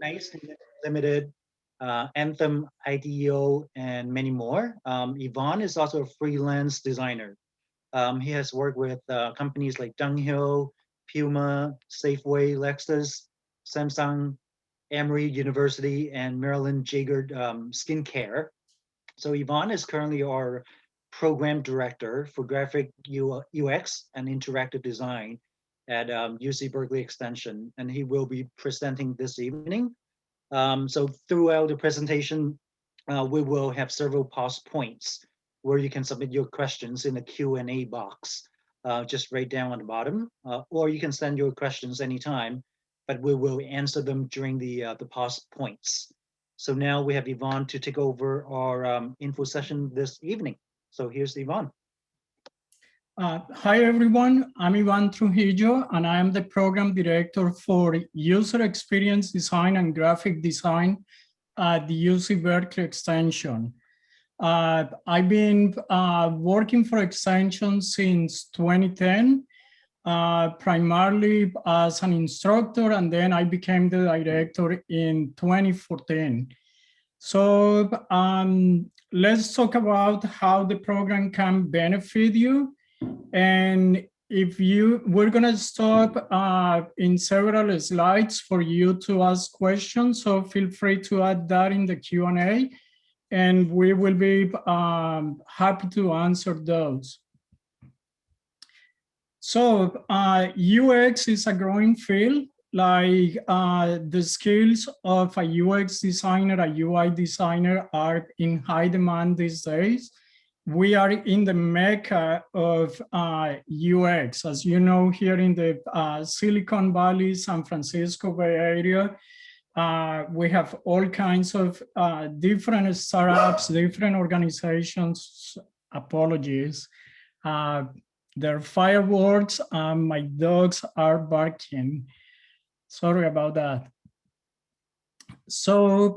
Nice Limited, Anthem IDEO, and many more. Yvonne is also a freelance designer. He has worked with companies like Dunghill, Puma, Safeway, Lexus, Samsung, Emory University, and Maryland Jaeger Skincare. So Yvonne is currently our program director for graphic UX and interactive design at UC Berkeley Extension, and he will be presenting this evening. So throughout the presentation, we will have several pause points where you can submit your questions in the Q&A box, just right down at the bottom, or you can send your questions anytime, but we will answer them during the pause points. So now we have Yvonne to take over our info session this evening. So here's Yvonne. Hi, everyone. I'm Ivan Trujillo, and I am the Program Director for User Experience Design and Graphic Design at the UC Berkeley Extension. I've been working for Extension since 2010, primarily as an instructor, and then I became the director in 2014. So let's talk about how the program can benefit you. And we're gonna stop in several slides for you to ask questions. So feel free to add that in the Q&A, and we will be happy to answer those. So UX is a growing field. Like the skills of a UX designer, a UI designer are in high demand these days. We are in the mecca of UX. As you know, here in the Silicon Valley, San Francisco Bay Area, we have all kinds of different startups, different organizations. Apologies. There are fireworks. My dogs are barking. Sorry about that. So,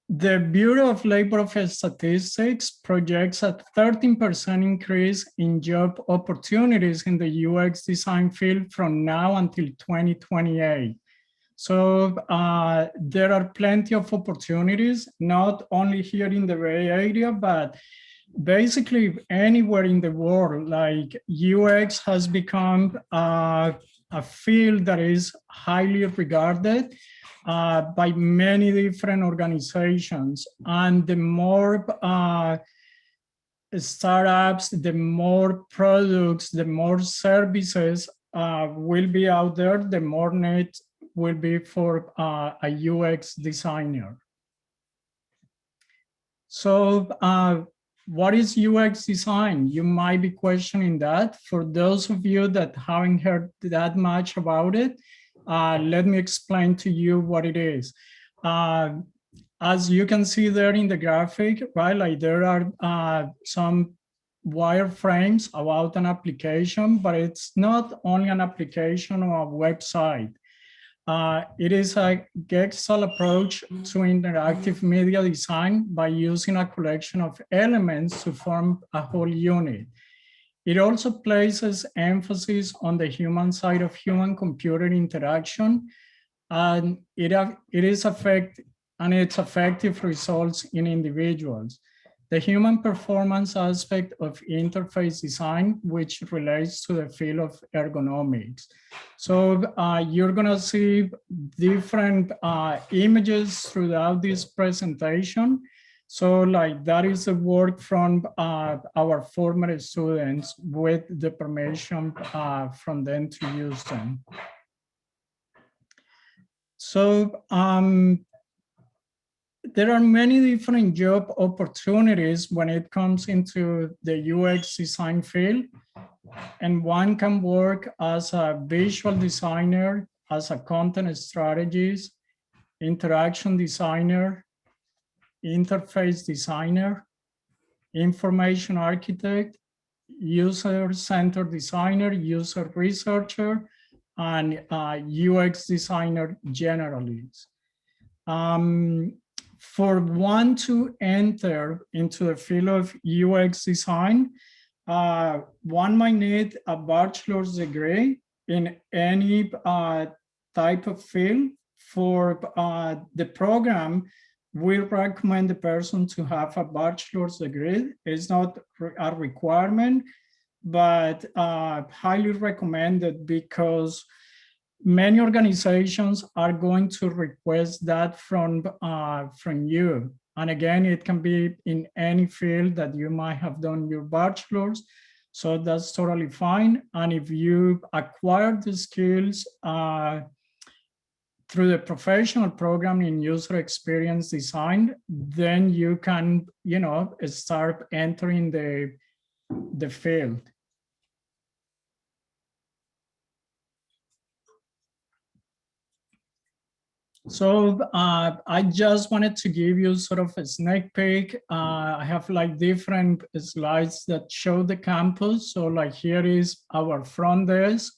the Bureau of Labor Statistics projects a 13% increase in job opportunities in the UX design field from now until 2028. So there are plenty of opportunities, not only here in the Bay Area, but basically anywhere in the world. Like UX has become a field that is highly regarded by many different organizations, and the more startups, the more products, the more services will be out there, the more need will be for a UX designer. So what is UX design? You might be questioning that. For those of you that haven't heard that much about it, let me explain to you what it is. As you can see there in the graphic, right, like there are some wireframes about an application, but it's not only an application or a website. It is a Gestalt approach to interactive media design by using a collection of elements to form a whole unit. It also places emphasis on the human side of human-computer interaction, and its effective results in individuals. The human performance aspect of interface design, which relates to the field of ergonomics. So you're gonna see different images throughout this presentation. So like that is the work from our former students with the permission from them to use them. So there are many different job opportunities when it comes into the UX design field. And one can work as a visual designer, as a content strategist, interaction designer, interface designer, information architect, user-centered designer, user researcher, and UX designer generally. For one to enter into the field of UX design, one might need a bachelor's degree in any type of field, for the program, we recommend the person to have a bachelor's degree. It's not a requirement, but highly recommended because many organizations are going to request that from you. And again, it can be in any field that you might have done your bachelor's. So that's totally fine. And if you acquire the skills through the professional program in user experience design, then you can, start entering the field. So I just wanted to give you sort of a sneak peek. I have like different slides that show the campus. So like here is our front desk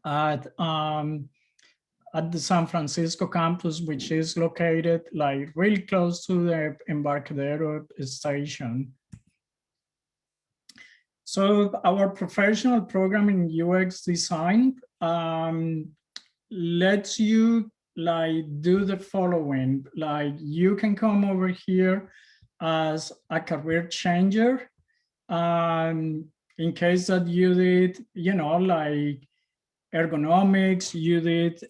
at the San Francisco campus, which is located like really close to the Embarcadero station. So our professional program in UX design lets you like do the following. Like you can come over here as a career changer in case that you did, like ergonomics, you did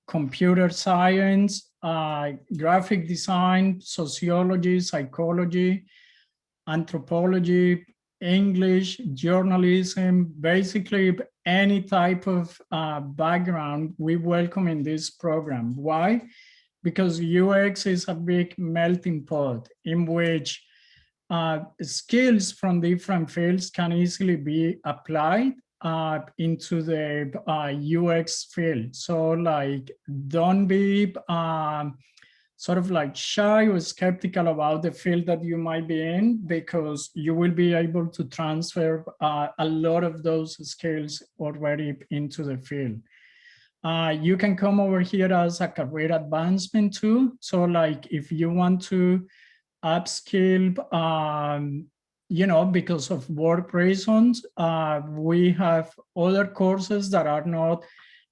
computer science, graphic design, sociology, psychology, anthropology, English, journalism, basically any type of background we welcome in this program. Why? Because UX is a big melting pot in which skills from different fields can easily be applied into the UX field. So like, don't be sort of like shy or skeptical about the field that you might be in, because you will be able to transfer a lot of those skills already into the field. You can come over here as a career advancement too. So like if you want to upskill, because of work reasons, we have other courses that are not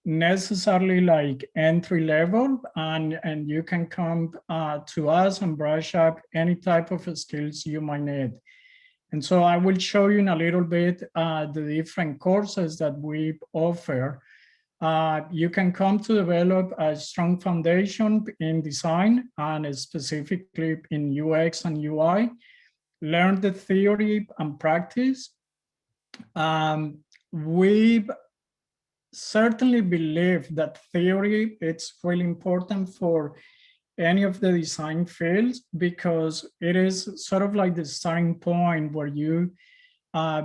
necessarily like entry level, and you can come to us and brush up any type of skills you might need. And so I will show you in a little bit the different courses that we offer. You can come to develop a strong foundation in design and specifically in UX and UI, learn the theory and practice. We certainly believe that theory it's really important for any of the design fields, because it is sort of like the starting point where you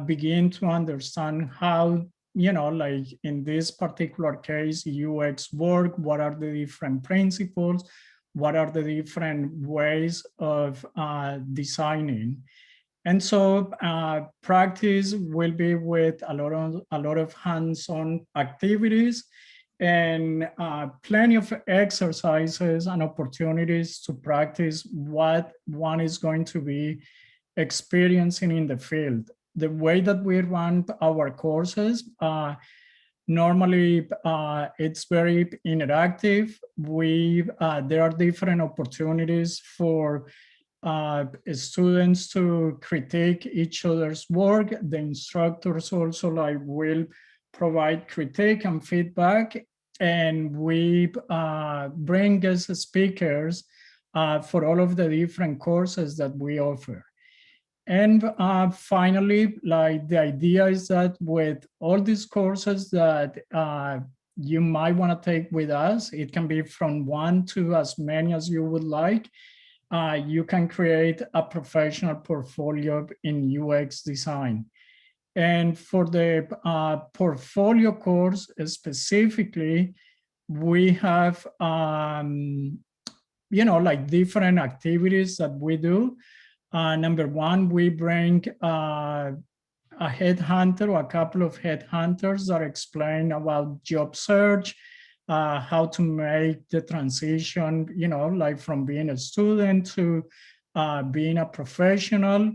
begin to understand how, like in this particular case, UX work, what are the different principles, what are the different ways of designing. And so practice will be with a lot of hands-on activities and plenty of exercises and opportunities to practice what one is going to be experiencing in the field. The way that we run our courses, normally it's very interactive. There are different opportunities for students to critique each other's work. The instructors also like will provide critique and feedback, and we bring guest speakers for all of the different courses that we offer. And finally, like the idea is that with all these courses that you might want to take with us, it can be from 1 to as many as you would like. You can create a professional portfolio in UX design. And for the portfolio course specifically, we have, like different activities that we do. Number one, we bring a headhunter or a couple of headhunters that explain about job search, how to make the transition, like from being a student to being a professional.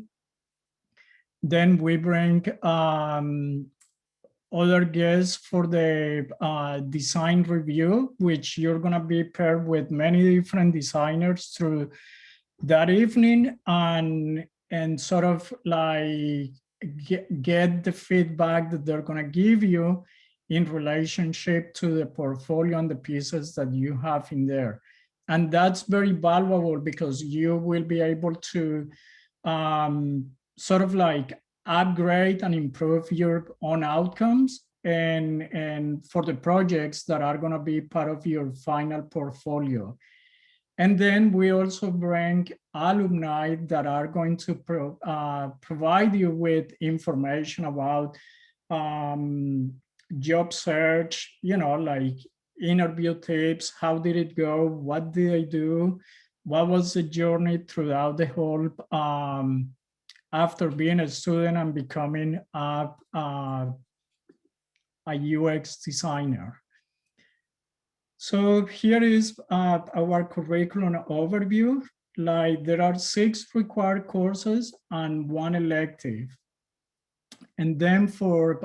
Then we bring other guests for the design review, which you're gonna be paired with many different designers through that evening, and sort of like get the feedback that they're gonna give you in relationship to the portfolio and the pieces that you have in there. And that's very valuable because you will be able to sort of like upgrade and improve your own outcomes and for the projects that are going to be part of your final portfolio. And then we also bring alumni that are going to provide you with information about job search, you know, like interview tips, how did it go, what did I do, what was the journey throughout the whole after being a student and becoming a UX designer. So here is our curriculum overview. Like there are 6 required courses and 1 elective. And then for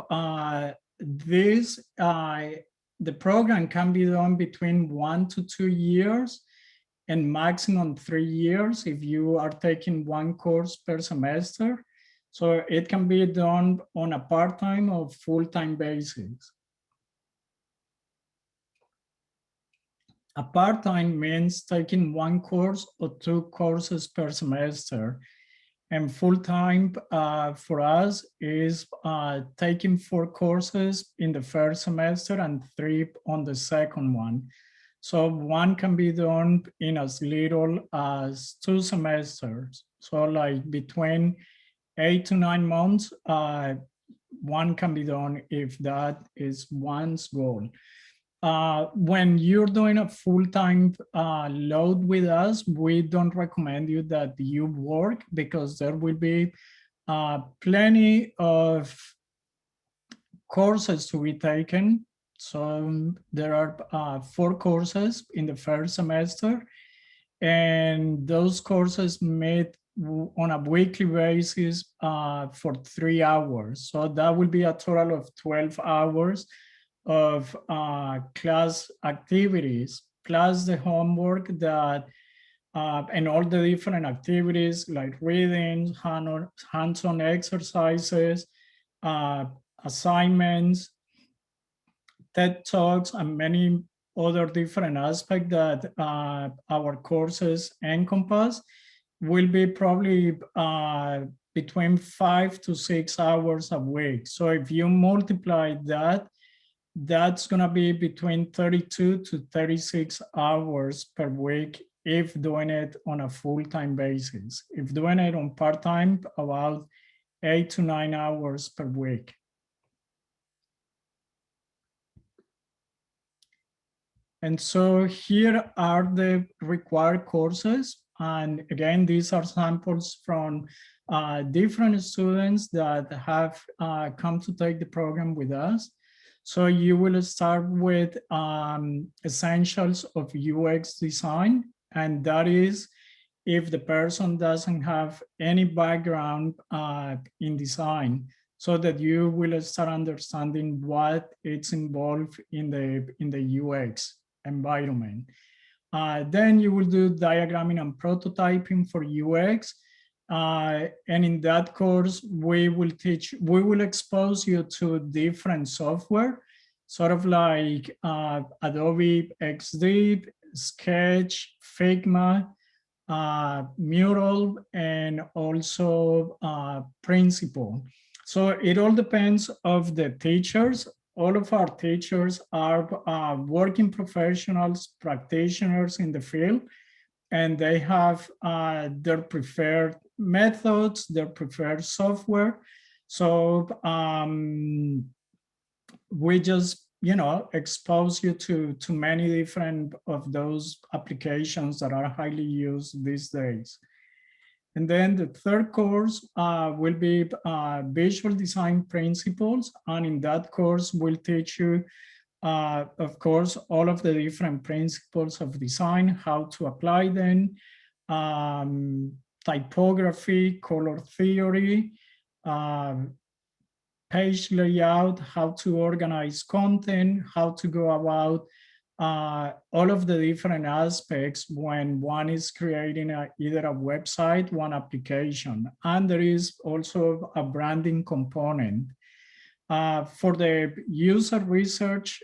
this, the program can be done between 1 to 2 years and maximum 3 years if you are taking 1 course per semester. So it can be done on a part-time or full-time basis. A part-time means taking 1 course or 2 courses per semester. And full-time for us is taking 4 courses in the first semester and 3 on the second one. So 1 can be done in as little as 2 semesters. So like between 8 to 9 months, 1 can be done if that is one's goal. When you're doing a full-time load with us, we don't recommend you that you work because there will be plenty of courses to be taken. So there are 4 courses in the first semester, and those courses meet on a weekly basis for 3 hours. So that will be a total of 12 hours of class activities, plus the homework that, and all the different activities like reading, hands-on exercises, assignments, TED Talks, and many other different aspects that our courses encompass will be probably between 5 to 6 hours a week. So if you multiply that, that's going to be between 32 to 36 hours per week if doing it on a full-time basis. If doing it on part-time, about 8 to 9 hours per week. And so here are the required courses. And again, these are samples from different students that have come to take the program with us. So you will start with essentials of UX design, and that is if the person doesn't have any background in design, so that you will start understanding what it's involved in the UX environment. Then you will do diagramming and prototyping for UX. And in that course, we will expose you to different software, sort of like Adobe XD, Sketch, Figma, Mural, and also Principle. So it all depends of the teachers. All of our teachers are working professionals, practitioners in the field, and they have their preferred methods, their preferred software. So we just, expose you to many different of those applications that are highly used these days. And then the third course will be visual design principles. And in that course, we'll teach you, of course, all of the different principles of design, how to apply them, typography, color theory, page layout, how to organize content, how to go about all of the different aspects when one is creating either a website, one application. And there is also a branding component. For the user research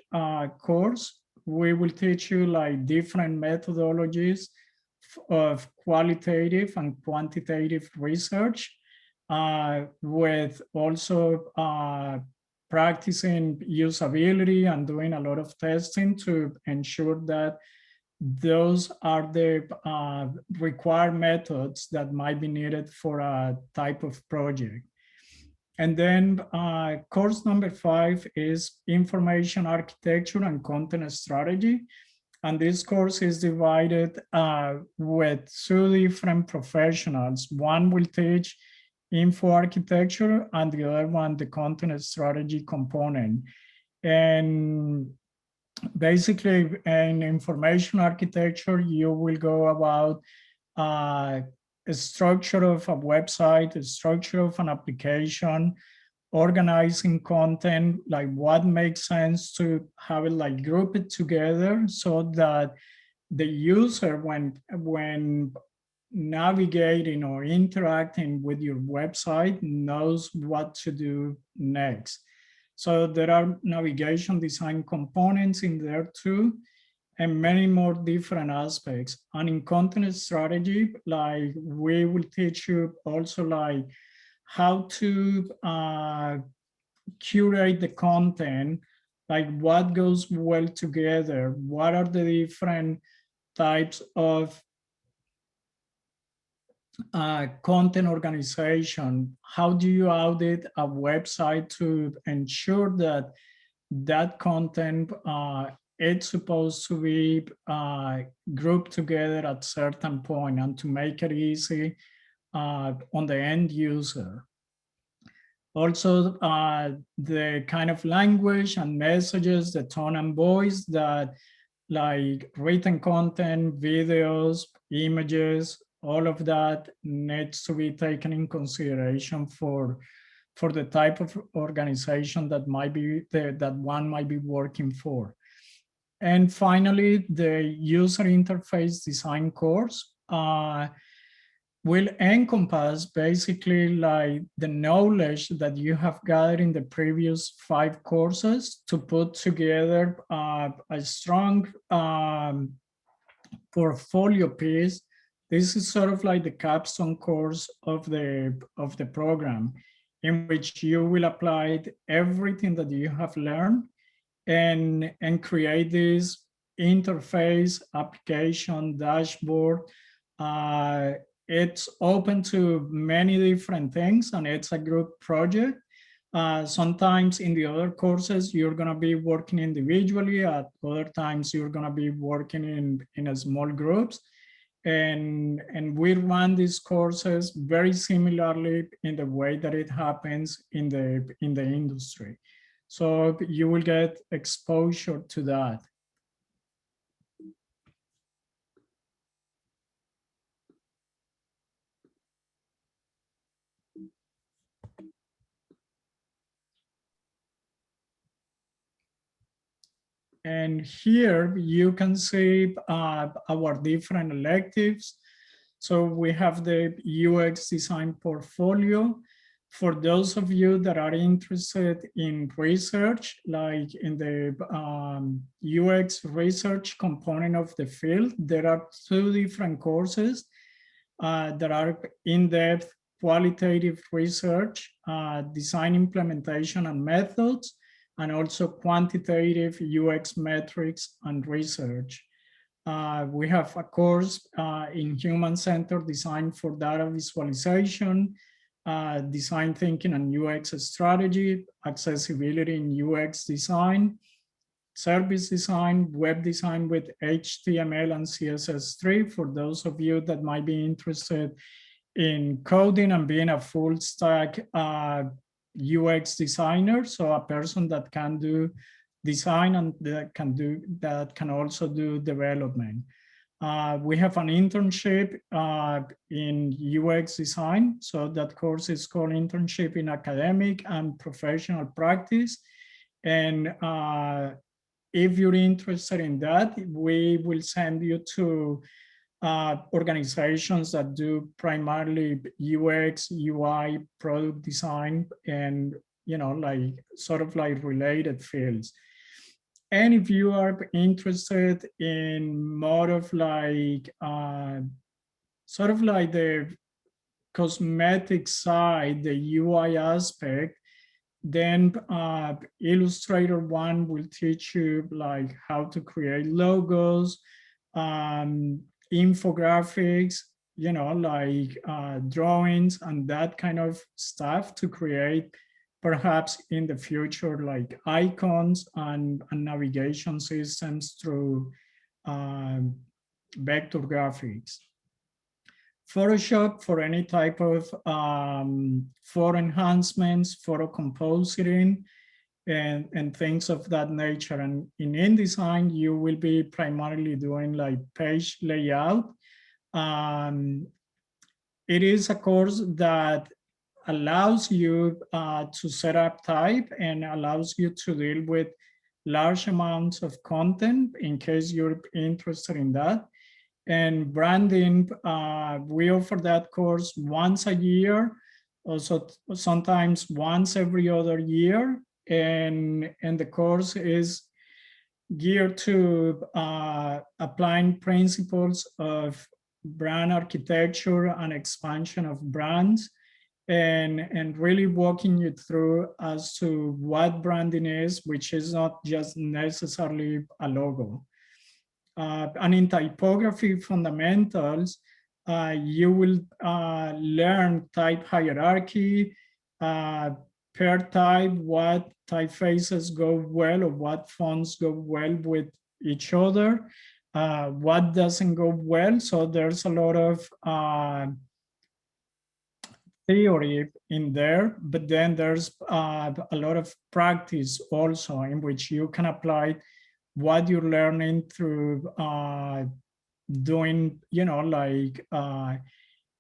course, we will teach you like different methodologies of qualitative and quantitative research, with also practicing usability and doing a lot of testing to ensure that those are the required methods that might be needed for a type of project. And then course number 5 is information architecture and content strategy. And this course is divided with 2 different professionals. One will teach info architecture and the other one, the content strategy component. And basically in information architecture, you will go about a structure of a website, a structure of an application, organizing content, like what makes sense to have it like group it together so that the user when navigating or interacting with your website knows what to do next. So there are navigation design components in there too, and many more different aspects. And in content strategy, like we will teach you also like how to curate the content, like what goes well together, what are the different types of content organization, how do you audit a website to ensure that that content it's supposed to be grouped together at certain point and to make it easy on the end user. Also, the kind of language and messages, the tone and voice that like written content, videos, images, all of that needs to be taken in consideration for the type of organization that might be that one might be working for. And finally, the user interface design course will encompass basically like the knowledge that you have gathered in the previous 5 courses to put together a strong portfolio piece. This is sort of like the capstone course of the program, in which you will apply everything that you have learned and create this interface application dashboard. It's open to many different things, and it's a group project. Sometimes in the other courses, you're going to be working individually. At other times, you're going to be working in a small groups. And we run these courses very similarly in the way that it happens in the industry. So you will get exposure to that. And here you can see our different electives. So we have the UX design portfolio. For those of you that are interested in research, like in the UX research component of the field, there are 2 different courses that are in-depth qualitative research, design implementation and methods, and also quantitative UX metrics and research. We have a course in human-centered design for data visualization, design thinking and UX strategy, accessibility in UX design, service design, web design with HTML and CSS3 for those of you that might be interested in coding and being a full stack UX designer. So a person that can do design and that can also do development. We have an internship in UX design. So that course is called Internship in Academic and Professional Practice. And if you're interested in that, we will send you to organizations that do primarily UX, UI, product design, and like sort of like related fields. And if you are interested in more of like sort of like the cosmetic side, the UI aspect, then Illustrator 1 will teach you like how to create logos, infographics, like drawings and that kind of stuff to create perhaps in the future like icons and navigation systems through vector graphics. Photoshop for any type of photo enhancements, photo compositing, and things of that nature. And in InDesign, you will be primarily doing like page layout. It is a course that allows you to set up type and allows you to deal with large amounts of content in case you're interested in that. And branding, we offer that course once a year, also sometimes once every other year. And the course is geared to applying principles of brand architecture and expansion of brands, and really walking you through as to what branding is, which is not just necessarily a logo. And in typography fundamentals, you will learn type hierarchy, per type, what typefaces go well or what fonts go well with each other, what doesn't go well. So there's a lot of theory in there, but then there's a lot of practice also in which you can apply what you're learning through doing, like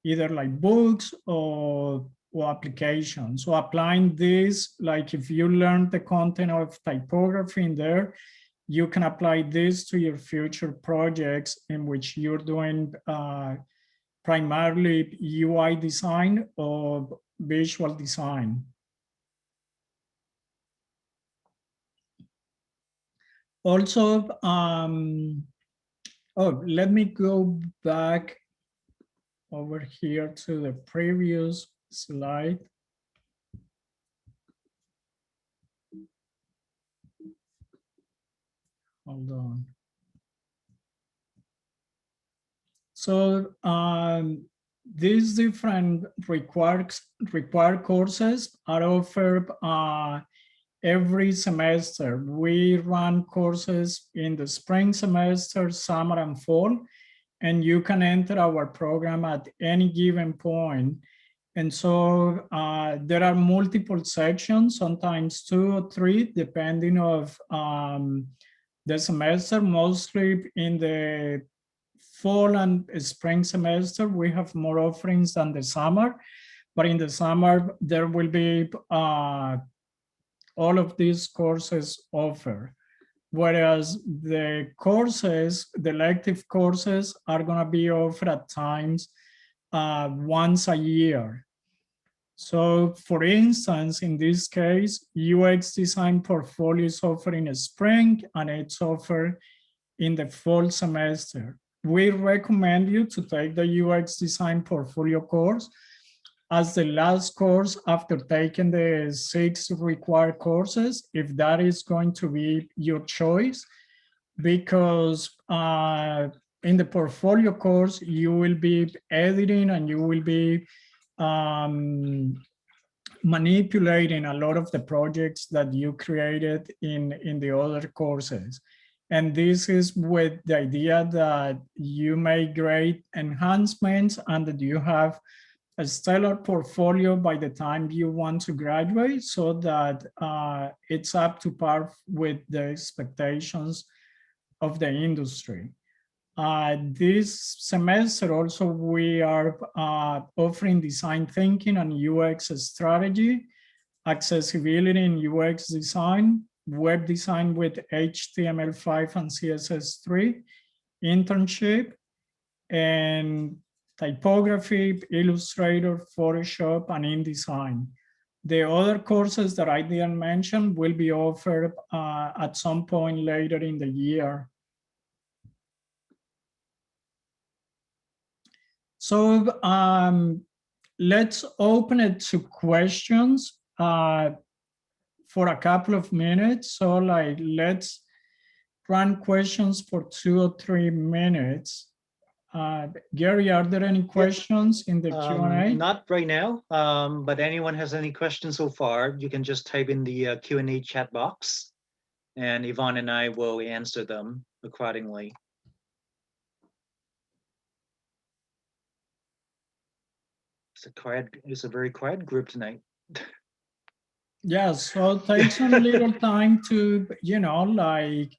either like books or applications. So applying this, like if you learn the content of typography in there, you can apply this to your future projects in which you're doing primarily UI design or visual design. Also, let me go back over here to the previous slide. Hold on. So these different required courses are offered every semester. We run courses in the spring semester, summer, and fall, and you can enter our program at any given point. And so there are multiple sections, sometimes 2 or 3, depending of the semester. Mostly in the fall and spring semester, we have more offerings than the summer. But in the summer, there will be all of these courses offered. Whereas the courses, the elective courses, are going to be offered at times once a year. So for instance, in this case, UX design portfolio is offered in the spring and it's offered in the fall semester. We recommend you to take the UX design portfolio course as the last course after taking the 6 required courses, if that is going to be your choice, because in the portfolio course, you will be editing and you will be manipulating a lot of the projects that you created in the other courses. And this is with the idea that you make great enhancements and that you have a stellar portfolio by the time you want to graduate, so that it's up to par with the expectations of the industry. This semester also we are offering design thinking and UX strategy, accessibility in UX design, web design with HTML5 and CSS3, internship, and typography, Illustrator, Photoshop, and InDesign. The other courses that I didn't mention will be offered at some point later in the year. So let's open it to questions for a couple of minutes. So like, let's run questions for 2 or 3 minutes. Gary, are there any questions in the Q&A? Not right now, but anyone has any questions so far, you can just type in the Q&A chat box, and Yvonne and I will answer them accordingly. It's a very quiet group tonight. Yeah, so take some little time to, you know, like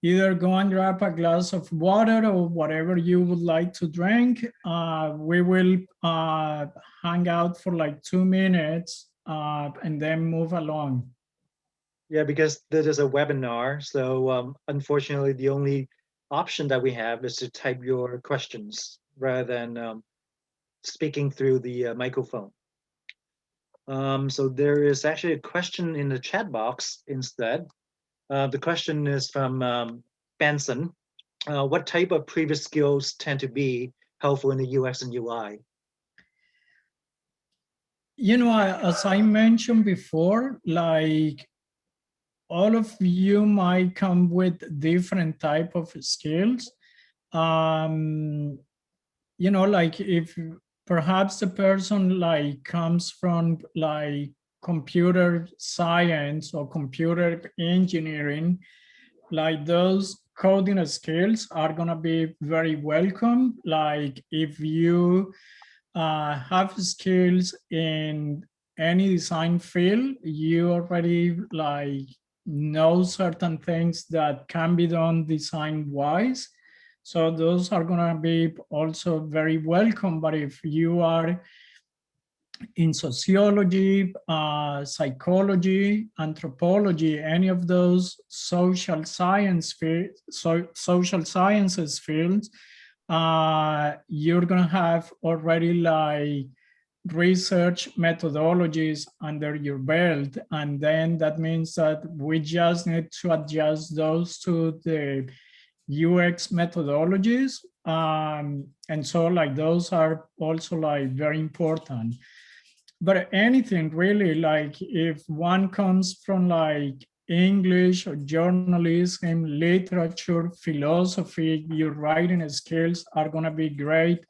either go and grab a glass of water or whatever you would like to drink. We will hang out for like 2 minutes and then move along. Yeah, because this is a webinar, so unfortunately, the only option that we have is to type your questions rather than speaking through the microphone. So there is actually a question in the chat box instead. The question is from Benson. What type of previous skills tend to be helpful in the UX and UI? You know, as I mentioned before, like all of you might come with different type of skills. You know, like if perhaps the person like comes from like computer science or computer engineering, like those coding skills are gonna be very welcome. Like if you have skills in any design field, you already like know certain things that can be done design wise. So those are gonna be also very welcome. But if you are in sociology, psychology, anthropology, any of those social sciences fields, you're gonna have already like research methodologies under your belt, and then that means that we just need to adjust those to the UX methodologies, and so like those are also like very important. But anything really, like if one comes from like English or journalism, literature, philosophy, your writing skills are gonna be great,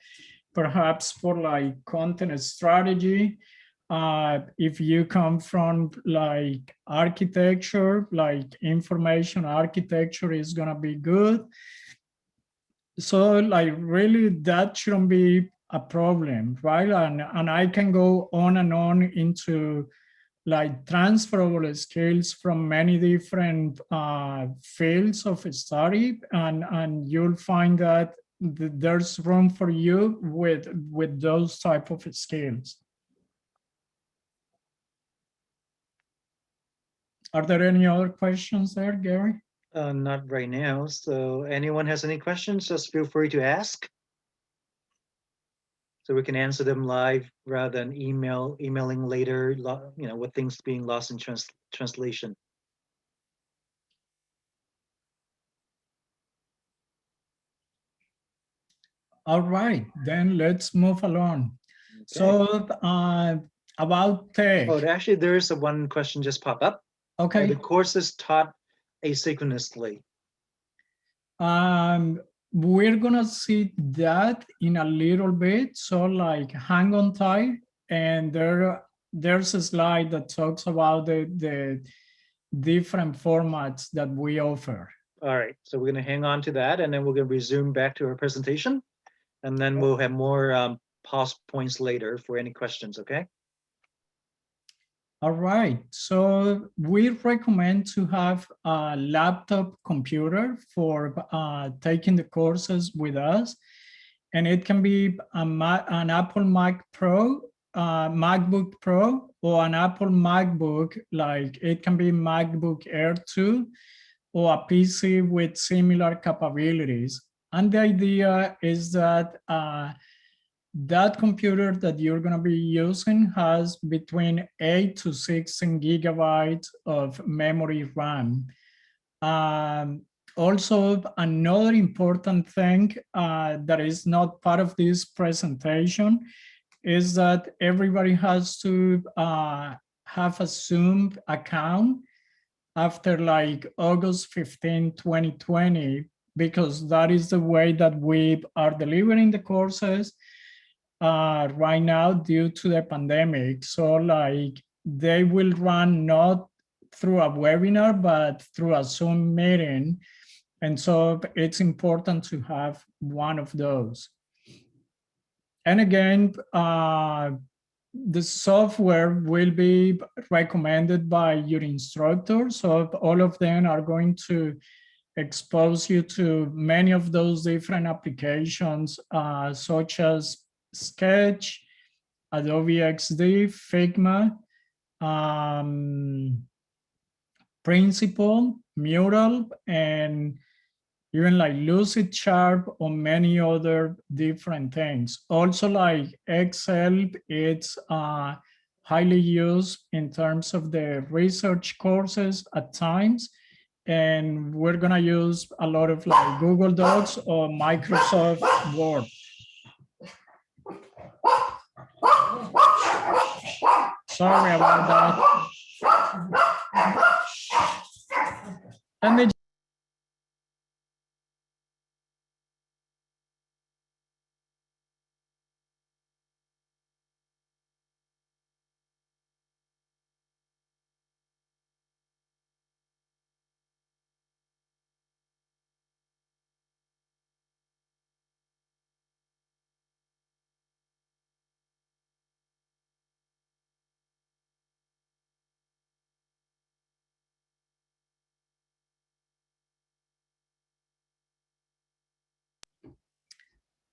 perhaps for like content strategy. If you come from like architecture, like information architecture is gonna be good. So like really that shouldn't be a problem, right? And I can go on and on into like transferable skills from many different fields of study, and you'll find that there's room for you with those type of skills. Are there any other questions there, Gary? Not right now. So anyone has any questions, just feel free to ask. So we can answer them live rather than emailing later, you know, with things being lost in translation. All right, then let's move along. Okay. So about tech. Oh, actually, there's one question just pop up. Okay. The course is taught asynchronously. We're gonna see that in a little bit. So like hang on tight, and there's a slide that talks about the different formats that we offer. All right, so we're gonna hang on to that, and then we're gonna resume back to our presentation, and then we'll have more pause points later for any questions, okay? All right, so we recommend to have a laptop computer for taking the courses with us. And it can be an Apple Mac Pro, MacBook Pro, or an Apple MacBook, like it can be MacBook Air 2, or a PC with similar capabilities. And the idea is that that computer that you're going to be using has between 8 to 16 gigabytes of memory RAM. Um, Also, another important thing that is not part of this presentation is that everybody has to have a Zoom account after like August 15, 2020, because that is the way that we are delivering the courses right now due to the pandemic. So like they will run not through a webinar, but through a Zoom meeting. And so it's important to have one of those. And again, the software will be recommended by your instructor. So all of them are going to expose you to many of those different applications, such as Sketch, Adobe XD, Figma, Principle, Mural, and even like Lucid Sharp or many other different things. Also like Excel, it's highly used in terms of the research courses at times. And we're gonna use a lot of like Google Docs or Microsoft Word. Sorry about that. And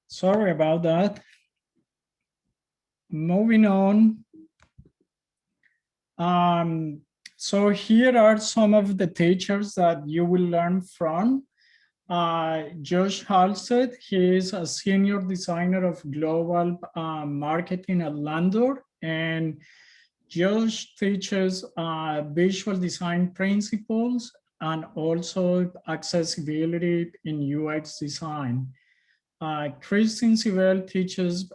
sorry about that. Moving on. So here are some of the teachers that you will learn from. Josh Halstead, he is a senior designer of global marketing at Landor, and Josh teaches visual design principles and also accessibility in UX design. Christine Sibel teaches,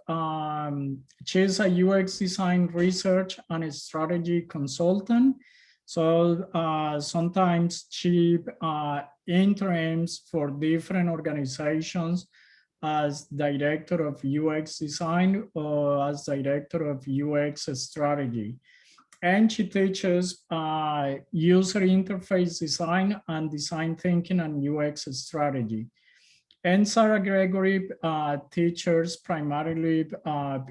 she's a UX design research and strategy consultant. So sometimes she interns for different organizations as director of UX design or as director of UX strategy. And she teaches user interface design and design thinking and UX strategy. And Sarah Gregory teaches primarily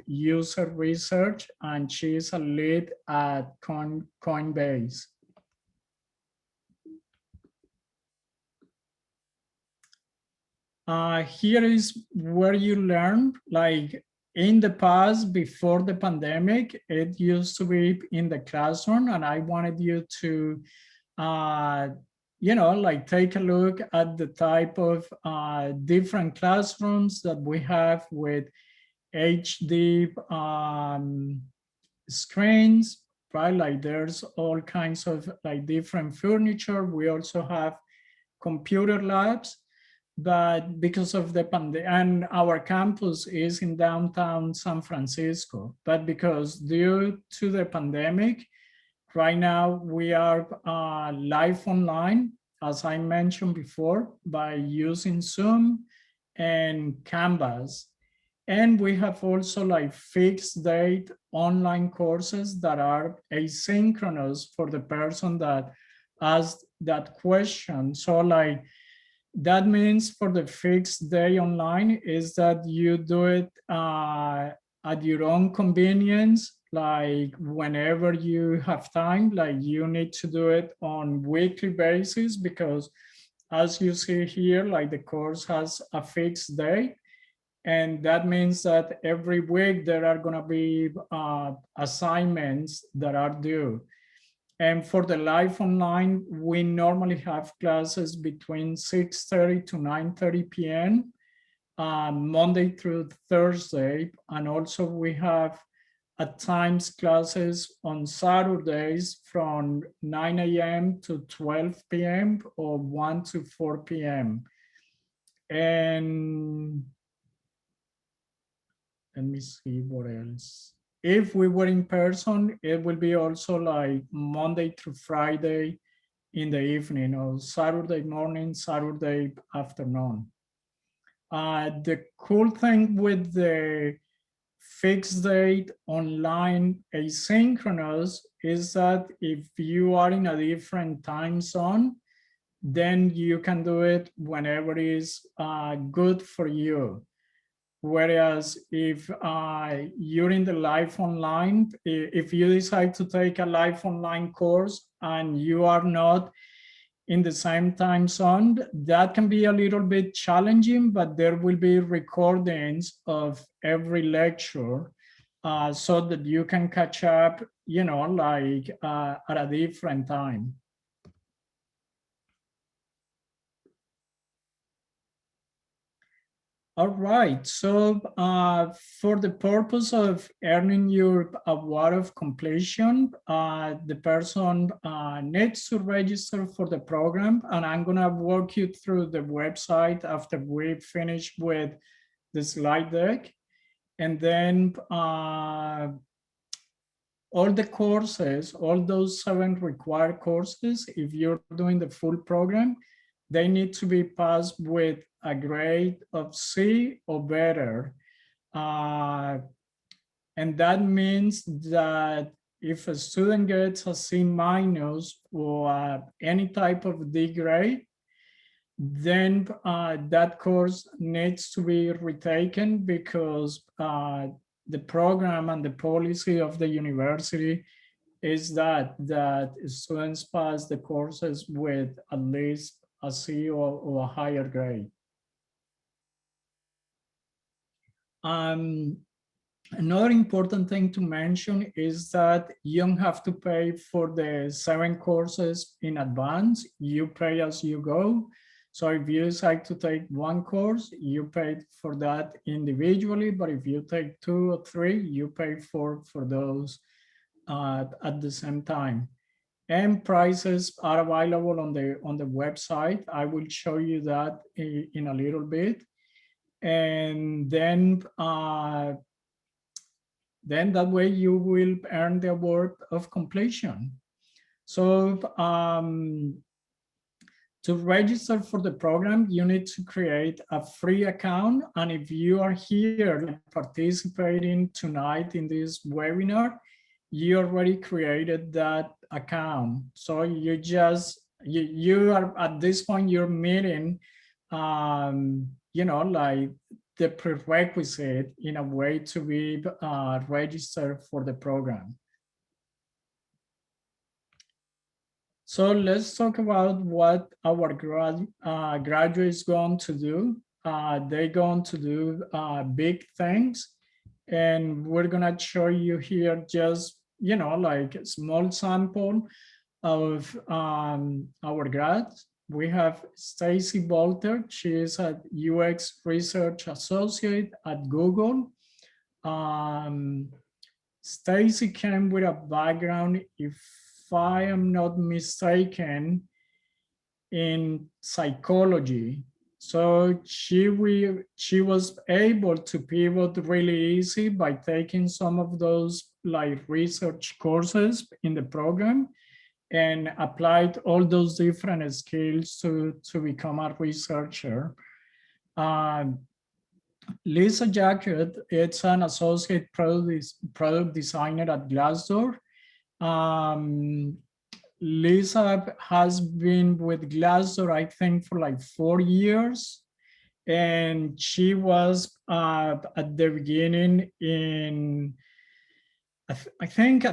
user research, and she's a lead at Coinbase. Here is where you learn, like in the past, before the pandemic, it used to be in the classroom, and I wanted you to like take a look at the type of different classrooms that we have with HD screens, right? Like there's all kinds of like different furniture. We also have computer labs, but because of the pandemic, and our campus is in downtown San Francisco, but because due to the pandemic, right now we are live online, as I mentioned before, by using Zoom and Canvas. And we have also like fixed date online courses that are asynchronous for the person that asked that question. So like that means for the fixed day online is that you do it at your own convenience like whenever you have time, like you need to do it on weekly basis, because as you see here, like the course has a fixed day. And that means that every week there are going to be assignments that are due. And for the live online, we normally have classes between 6:30 to 9:30 p.m. Monday through Thursday. And also we have at times classes on Saturdays from 9 a.m. to 12 p.m. or 1 to 4 p.m. And let me see what else. If we were in person, it will be also like Monday through Friday in the evening, or Saturday morning, Saturday afternoon. The cool thing with the fixed date online asynchronous is that if you are in a different time zone, then you can do it whenever is good for you. Whereas if you're in the live online, if you decide to take a live online course and you are not in the same time zone, that can be a little bit challenging, but there will be recordings of every lecture so that you can catch up, like at a different time. All right, so for the purpose of earning your award of completion, the person needs to register for the program, and I'm gonna walk you through the website after we finish with the slide deck. And then all the courses, all those 7 required courses, if you're doing the full program, they need to be passed with a grade of C or better. And that means that if a student gets a C minus or any type of D grade, then that course needs to be retaken, because the program and the policy of the university is that students pass the courses with at least a C or a higher grade. Another important thing to mention is that you don't have to pay for the 7 courses in advance. You pay as you go. So if you decide to take 1 course, you pay for that individually. But if you take 2 or 3, you pay for those at the same time. And prices are available on the website. I will show you that in a little bit. And then that way you will earn the award of completion. So to register for the program, you need to create a free account. And if you are here participating tonight in this webinar, you already created that account. So you are at this point, you're meeting, like the prerequisite in a way to be registered for the program. So let's talk about what our graduates going to do. They're going to do big things. And we're gonna show you here just, like a small sample of our grads. We have Stacy Bolter. She is a UX Research Associate at Google. Stacy came with a background, if I am not mistaken, in psychology. So she was able to pivot really easy by taking some of those like research courses in the program and applied all those different skills to become a researcher. Lisa Jacket, it's an associate product designer at Glassdoor. Lisa has been with Glassdoor, I think, for like 4 years. And she was at the beginning in I think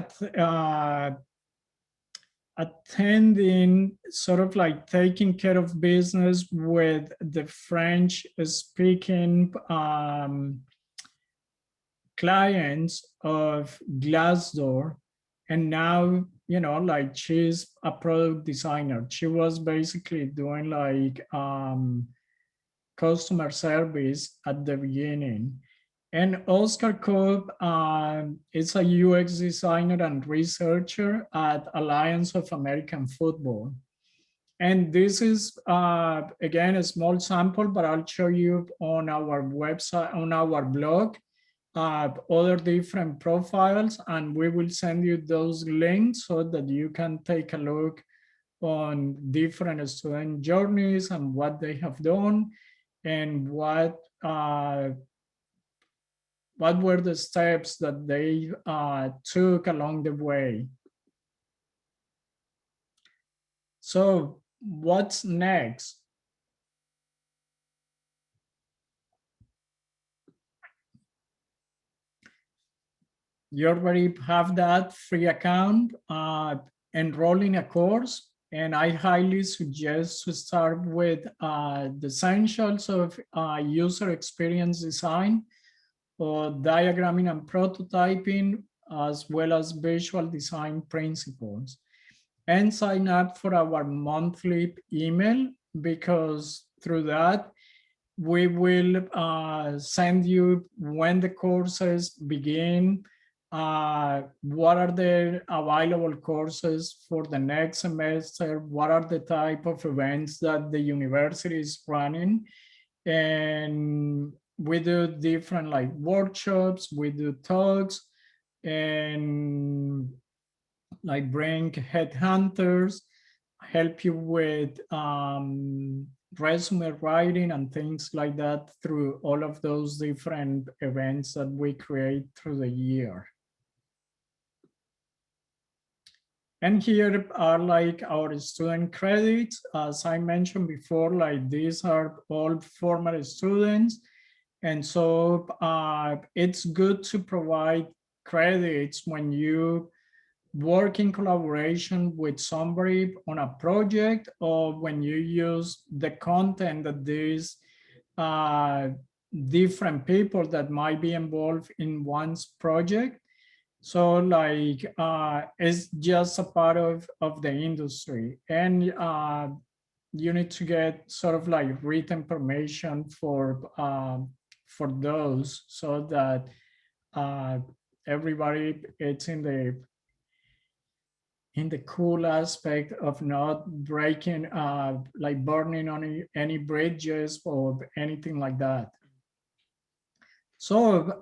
attending, sort of like taking care of business with the French speaking clients of Glassdoor. And now, like she's a product designer. She was basically doing like customer service at the beginning. And Oscar Cobb is a UX designer and researcher at Alliance of American Football. And this is, again, a small sample, but I'll show you on our website, on our blog, other different profiles, and we will send you those links so that you can take a look on different student journeys and what they have done and what were the steps that they took along the way. So what's next? You already have that free account, enroll in a course, and I highly suggest to start with the essentials of user experience design, or diagramming and prototyping, as well as visual design principles. And sign up for our monthly email, because through that, we will send you when the courses begin, what are the available courses for the next semester, what are the type of events that the university is running. And we do different like workshops, we do talks, and like bring headhunters, help you with resume writing and things like that through all of those different events that we create through the year. And here are like our student credits. As I mentioned before, like these are all former students. And so it's good to provide credits when you work in collaboration with somebody on a project, or when you use the content that these different people that might be involved in one's project. So like it's just a part of the industry, and you need to get sort of like written permission for those, so that everybody it's in the cool aspect of not breaking, like burning on any bridges or anything like that. So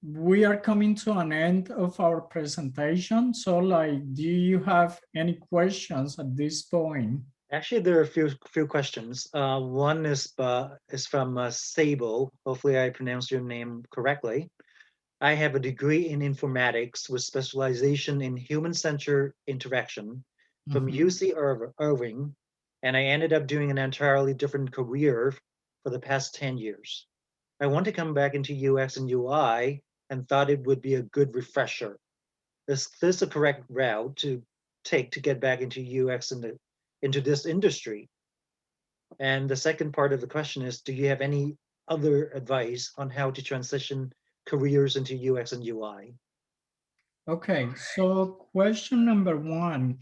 we are coming to an end of our presentation. So like, do you have any questions at this point? Actually, there are a few questions. One is from Sable. Hopefully, I pronounced your name correctly. I have a degree in informatics with specialization in human-centered interaction from UC Irving, and I ended up doing an entirely different career for the past 10 years. I want to come back into UX and UI and thought it would be a good refresher. Is this a correct route to take to get back into UX and into this industry? And the second part of the question is, do you have any other advice on how to transition careers into UX and UI? Okay, so question number one.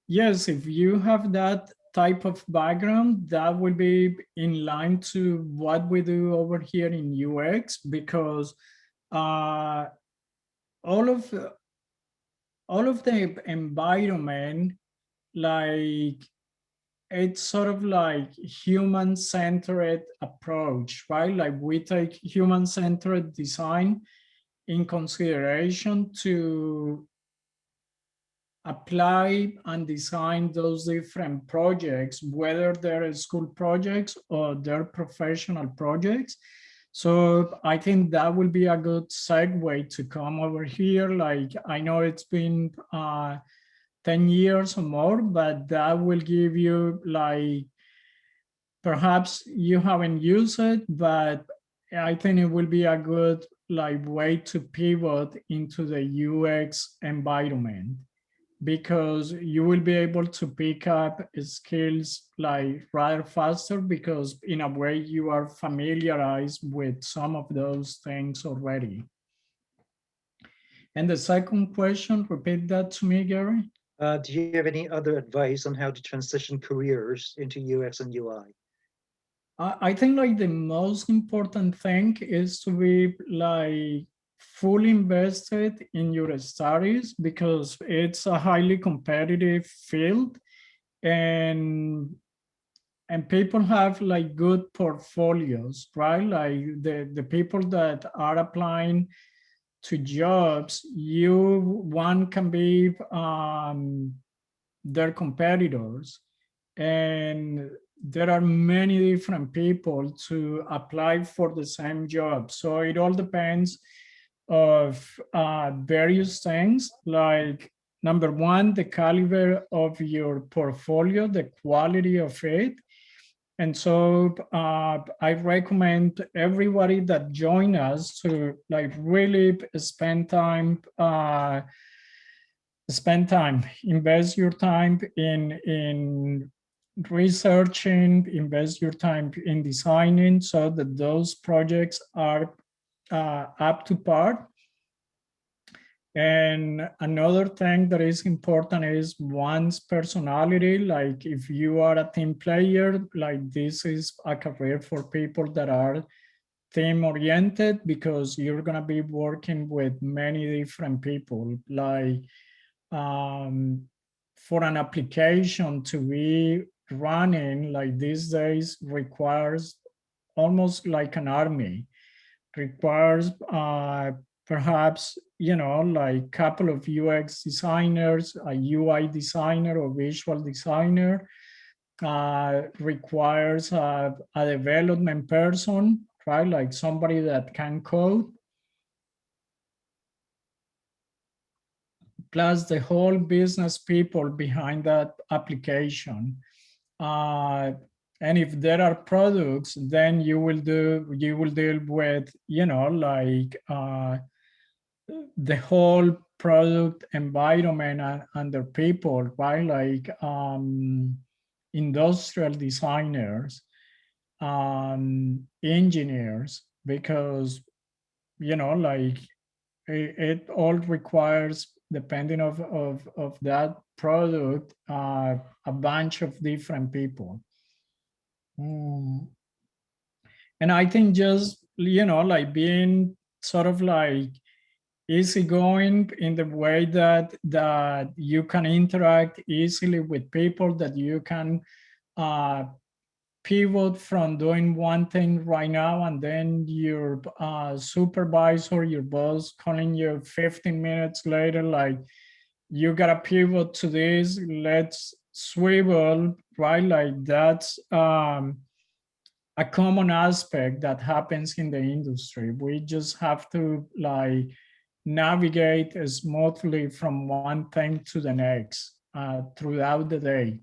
Yes, if you have that type of background, that will be in line to what we do over here in UX, because all of the environment, like it's sort of like human-centered approach, right? Like we take human-centered design in consideration to apply and design those different projects, whether they're school projects or they're professional projects. So I think that will be a good segue to come over here. Like I know it's been 10 years or more, but that will give you like, perhaps you haven't used it, but I think it will be a good like way to pivot into the UX environment, because you will be able to pick up skills like rather faster, because in a way you are familiarized with some of those things already. And the second question, repeat that to me, Gary. Do you have any other advice on how to transition careers into UX and UI? I think like the most important thing is to be like fully invested in your studies, because it's a highly competitive field, and people have like good portfolios, right? Like the people that are applying to jobs, one can be their competitors, and there are many different people to apply for the same job. So it all depends of various things, like number one, the caliber of your portfolio, the quality of it. And so I recommend everybody that join us to like really spend time, invest your time in researching, invest your time in designing, so that those projects are up to par. And another thing that is important is one's personality. Like if you are a team player, like this is a career for people that are team oriented, because you're going to be working with many different people. Like for an application to be running like these days requires almost like an army, requires perhaps, like couple of UX designers, a UI designer or visual designer, requires a development person, right? Like somebody that can code, plus the whole business people behind that application. Uh, and if there are products, then you will deal with, like the whole product environment and the people, right? Like industrial designers, engineers, because, like it all requires, depending of that product, a bunch of different people. Mm. And I think just, like being sort of like easygoing in the way that you can interact easily with people, that you can uh, pivot from doing one thing right now, and then your supervisor, your boss calling you 15 minutes later, like, you gotta pivot to this, let's swivel, right? Like that's a common aspect that happens in the industry. We just have to like navigate smoothly from one thing to the next throughout the day.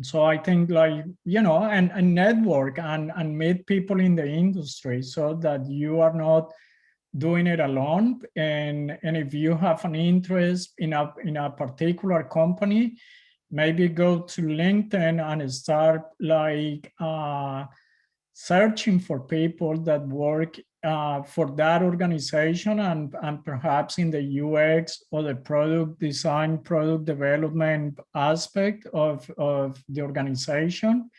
So I think, like, and network and meet people in the industry, so that you are not doing it alone. And if you have an interest in a particular company, maybe go to LinkedIn and start like searching for people that work for that organization, and perhaps in the UX or the product design, product development aspect of the organization,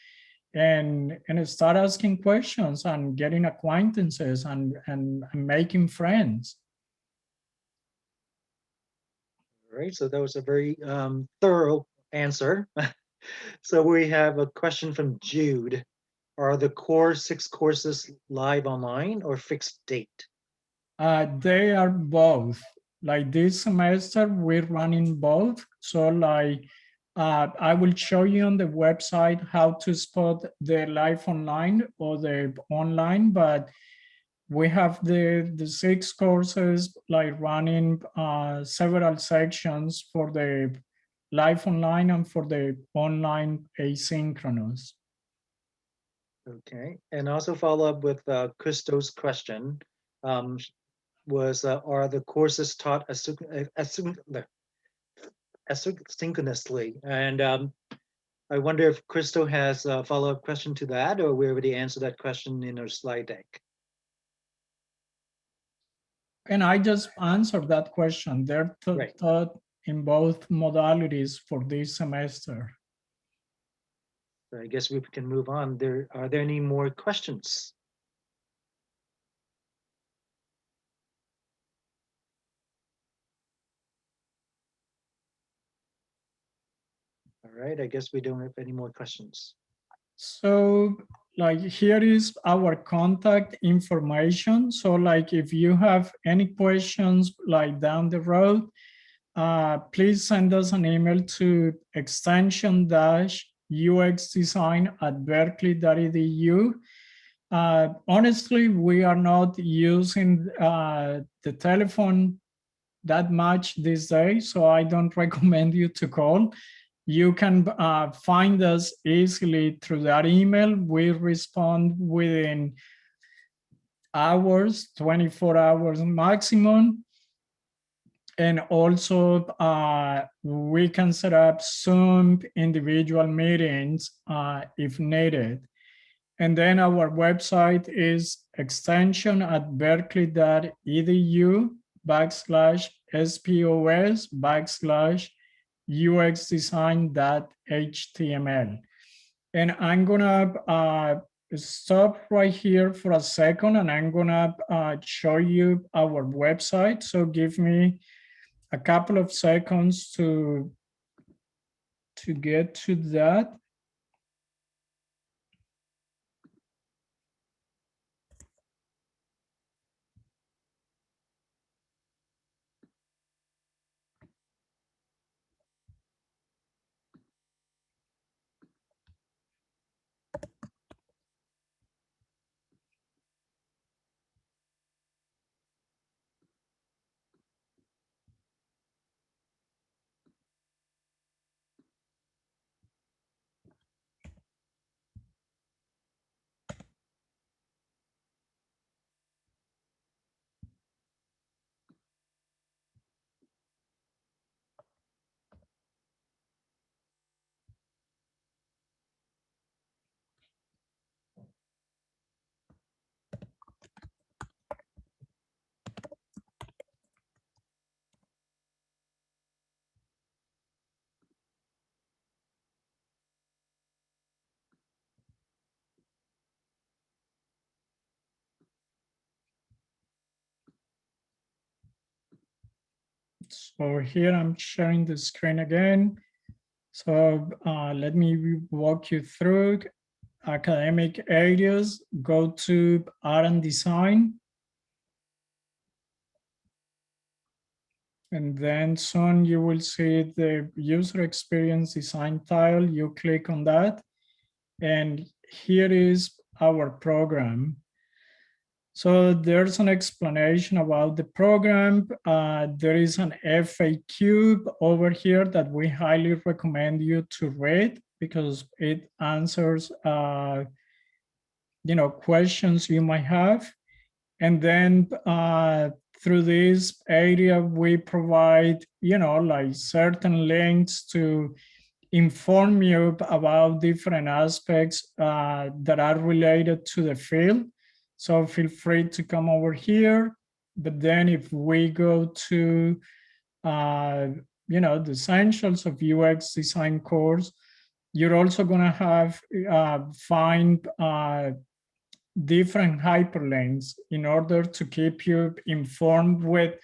and start asking questions and getting acquaintances and making friends. All right, so that was a very thorough answer. So we have a question from Jude. Are the core 6 courses live online or fixed date? They are both. Like this semester, we're running both. So like, I will show you on the website how to spot the live online or the online, but we have the 6 courses like running several sections for the live online and for the online asynchronous. Okay, and also follow up with Christo's question. Um, was are the courses taught asynchronously? And I wonder if Christo has a follow-up question to that, or we already answered that question in our slide deck. And I just answered that question. They're Right. taught in both modalities for this semester. So I guess we can move on. Are there any more questions? All right, I guess we don't have any more questions. So like here is our contact information. So like if you have any questions like down the road, please send us an email to extension-uxdesign@berkeley.edu. Honestly, we are not using the telephone that much these days, so I don't recommend you to call. You can find us easily through that email. We respond within hours, 24 hours maximum. And also we can set up Zoom individual meetings if needed. And then our website is extension@berkeley.edu/spos/uxdesign.html. And I'm gonna stop right here for a second, and I'm gonna show you our website. So give me a couple of seconds to get to that. So here I'm sharing the screen again. So let me walk you through academic areas. Go to art and design. And then soon you will see the user experience design tile. You click on that. And here is our program. So there's an explanation about the program. There is an FAQ over here that we highly recommend you to read because it answers questions you might have. And then through this area, we provide, like certain links to inform you about different aspects that are related to the field. So feel free to come over here. But then if we go to, the essentials of UX design course, you're also gonna have find different hyperlinks in order to keep you informed with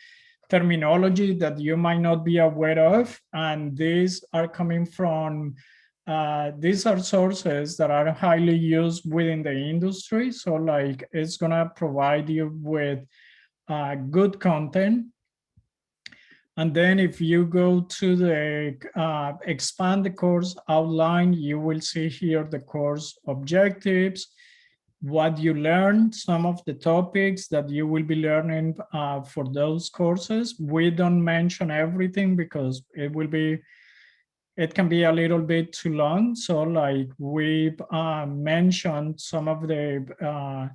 terminology that you might not be aware of. And these are coming from, these are sources that are highly used within the industry. So like it's gonna provide you with good content. And then if you go to the expand the course outline, you will see here the course objectives, what you learn, some of the topics that you will be learning for those courses. We don't mention everything because it will be it can be a little bit too long. So like we've mentioned some of the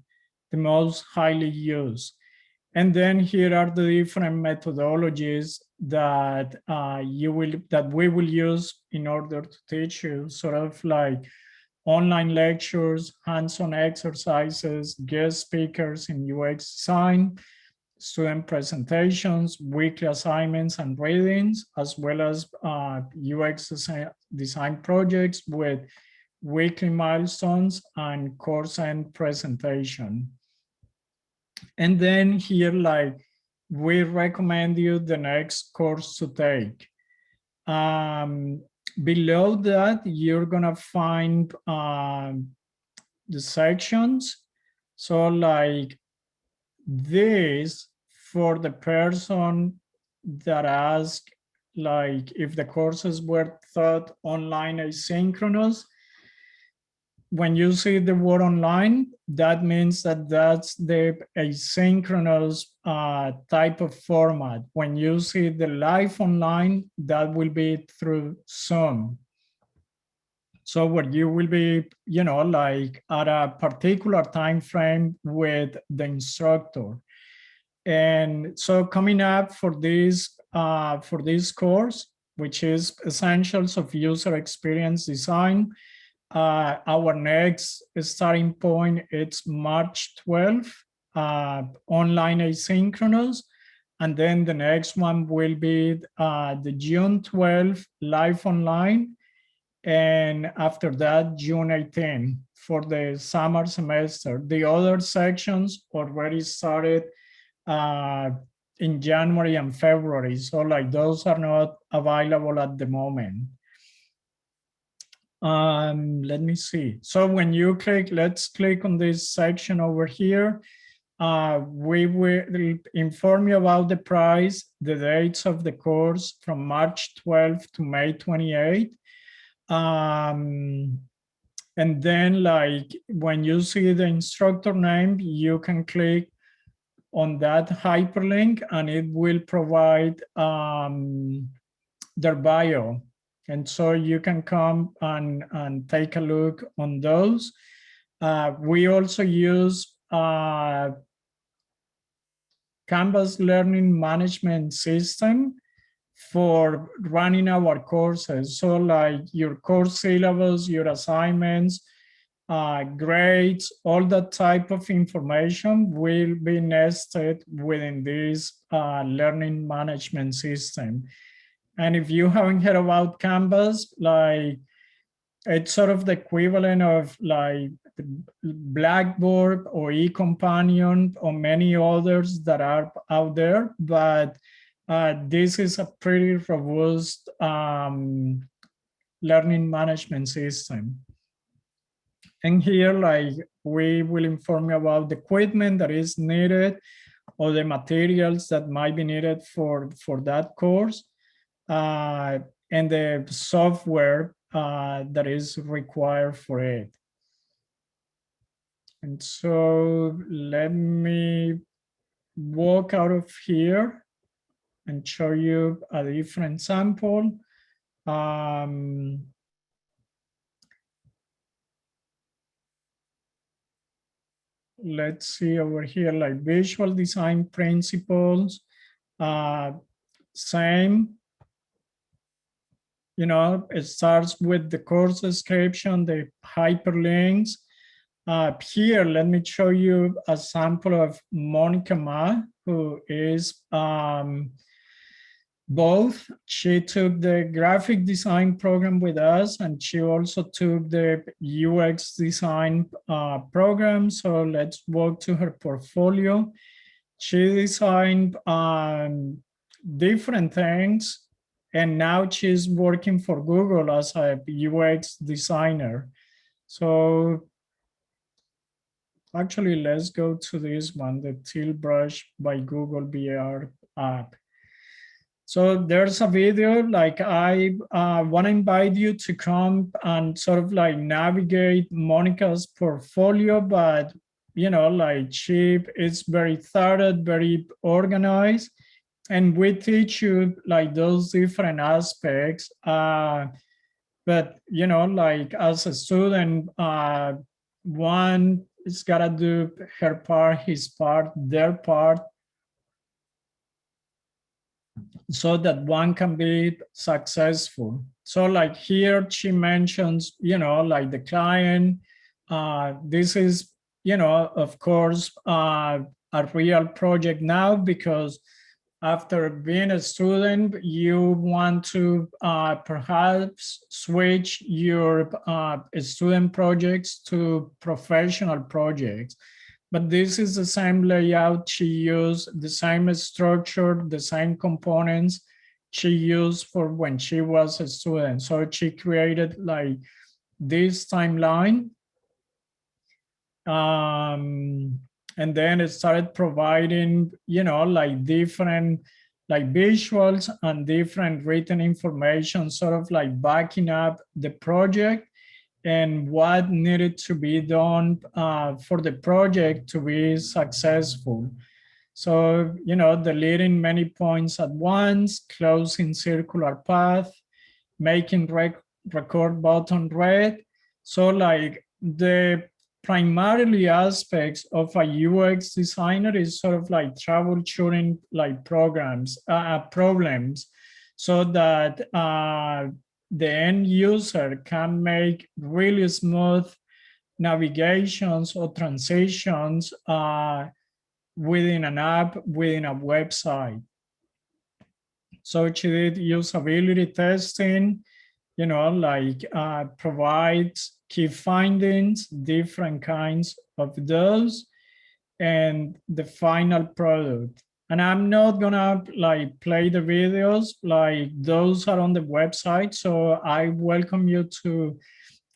most highly used. And then here are the different methodologies that we will use in order to teach you, sort of like online lectures, hands-on exercises, guest speakers in UX design, student presentations, weekly assignments and readings, as well as UX design projects with weekly milestones and course end presentation. And then here, like, we recommend you the next course to take. Below that, you're gonna find the sections. So like this, for the person that asked, like, if the courses were taught online asynchronous, when you see the word online, that means that that's the asynchronous type of format. When you see the live online, that will be through Zoom. So what you will be, you know, like at a particular time frame with the instructor. And so coming up for this course, which is Essentials of User Experience Design, our next starting point, it's March 12th, online asynchronous. And then the next one will be the June 12th, live online. And after that, June 18th for the summer semester. The other sections already started in January and February. So like those are not available at the moment. Let me see. So when you click, let's click on this section over here. We will inform you about the price, the dates of the course from March 12th to May 28th. And then like when you see the instructor name, you can click on that hyperlink and it will provide their bio. And so you can come and take a look on those. We also use Canvas Learning Management System for running our courses. So like your course syllabus, your assignments, grades, all that type of information will be nested within this learning management system. And if you haven't heard about Canvas, like it's sort of the equivalent of like Blackboard or eCompanion or many others that are out there, but this is a pretty robust learning management system. And here, like, we will inform you about the equipment that is needed or the materials that might be needed for that course, and the software that is required for it. And so let me walk out of here and show you a different sample. Let's see over here, like visual design principles, same. You know, it starts with the course description, the hyperlinks. Here, let me show you a sample of Monica Ma, who is both. She took the graphic design program with us, and she also took the UX design program. So let's walk to her portfolio. She designed different things, and now she's working for Google as a UX designer. So actually, let's go to this one, the Tilt Brush by Google VR app. So there's a video, like I want to invite you to come and sort of like navigate Monica's portfolio, but you know, like she is very thorough, very organized, and we teach you like those different aspects But, you know, like as a student, one is gotta do her part, his part, their part, so that one can be successful. So like here she mentions, you know, like the client, this is, you know, of course, a real project now, because after being a student, you want to perhaps switch your student projects to professional projects. But this is the same layout she used, the same structure, the same components she used for when she was a student. So she created like this timeline. And then it started providing, you know, like different like visuals and different written information, sort of like backing up the project and what needed to be done for the project to be successful. So, you know, deleting many points at once, closing circular path, making record button red. So like the primarily aspects of a UX designer is sort of like troubleshooting like problems, so that the end user can make really smooth navigations or transitions within an app, within a website. So she did usability testing, you know, like provides key findings, different kinds of those, and the final product. And I'm not gonna like play the videos, like those are on the website. So I welcome you to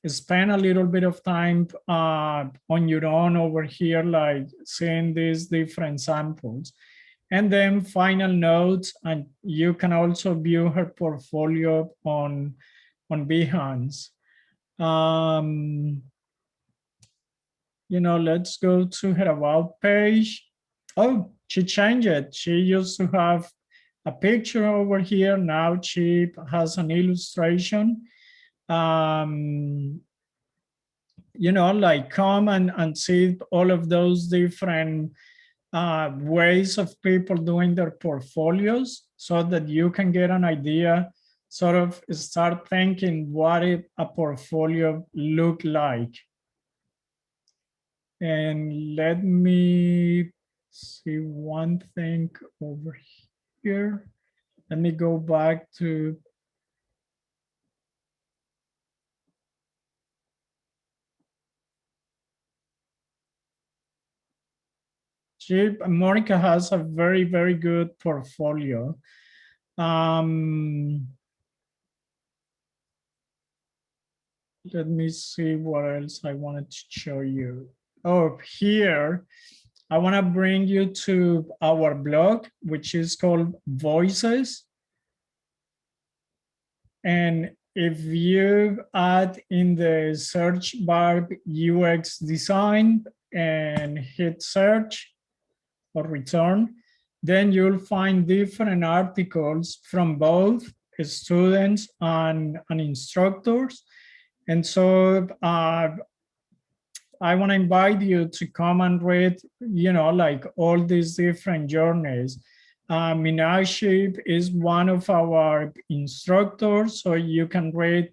spend a little bit of time on your own over here, like seeing these different samples. And then final notes, and you can also view her portfolio on Behance. Um, you know, let's go to her about page. Oh, she changed it. She used to have a picture over here. Now she has an illustration. You know, like come and see all of those different ways of people doing their portfolios, so that you can get an idea, sort of start thinking what a portfolio look like. And let me see one thing over here. Let me go back to Monica has a very, very good portfolio. Um, let me see what else I wanted to show you. Oh, here, I want to bring you to our blog, which is called Voices. And if you add in the search bar UX design and hit search or return, then you'll find different articles from both students and instructors. And so I want to invite you to come and read, you know, like all these different journeys. Minashi is one of our instructors, so you can read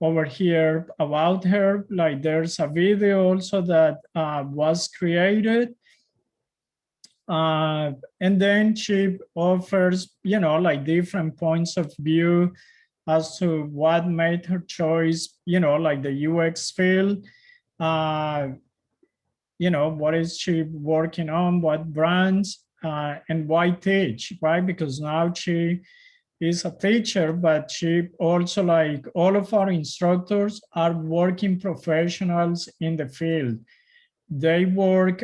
over here about her. Like there's a video also that was created. And then she offers, you know, like different points of view as to what made her choice, you know, like the UX field. You know, what is she working on, what brands, and why teach, right? Because now she is a teacher, but she also, like all of our instructors, are working professionals in the field. They work,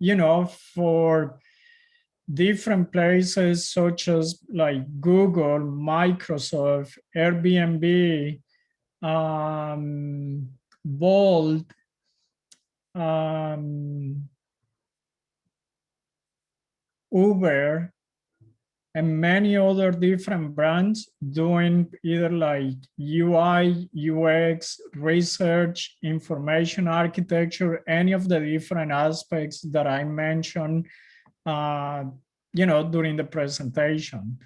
you know, for different places such as like Google, Microsoft, Airbnb, Bolt, Uber, and many other different brands doing either like UI, UX, research, information architecture, any of the different aspects that I mentioned, during the presentation.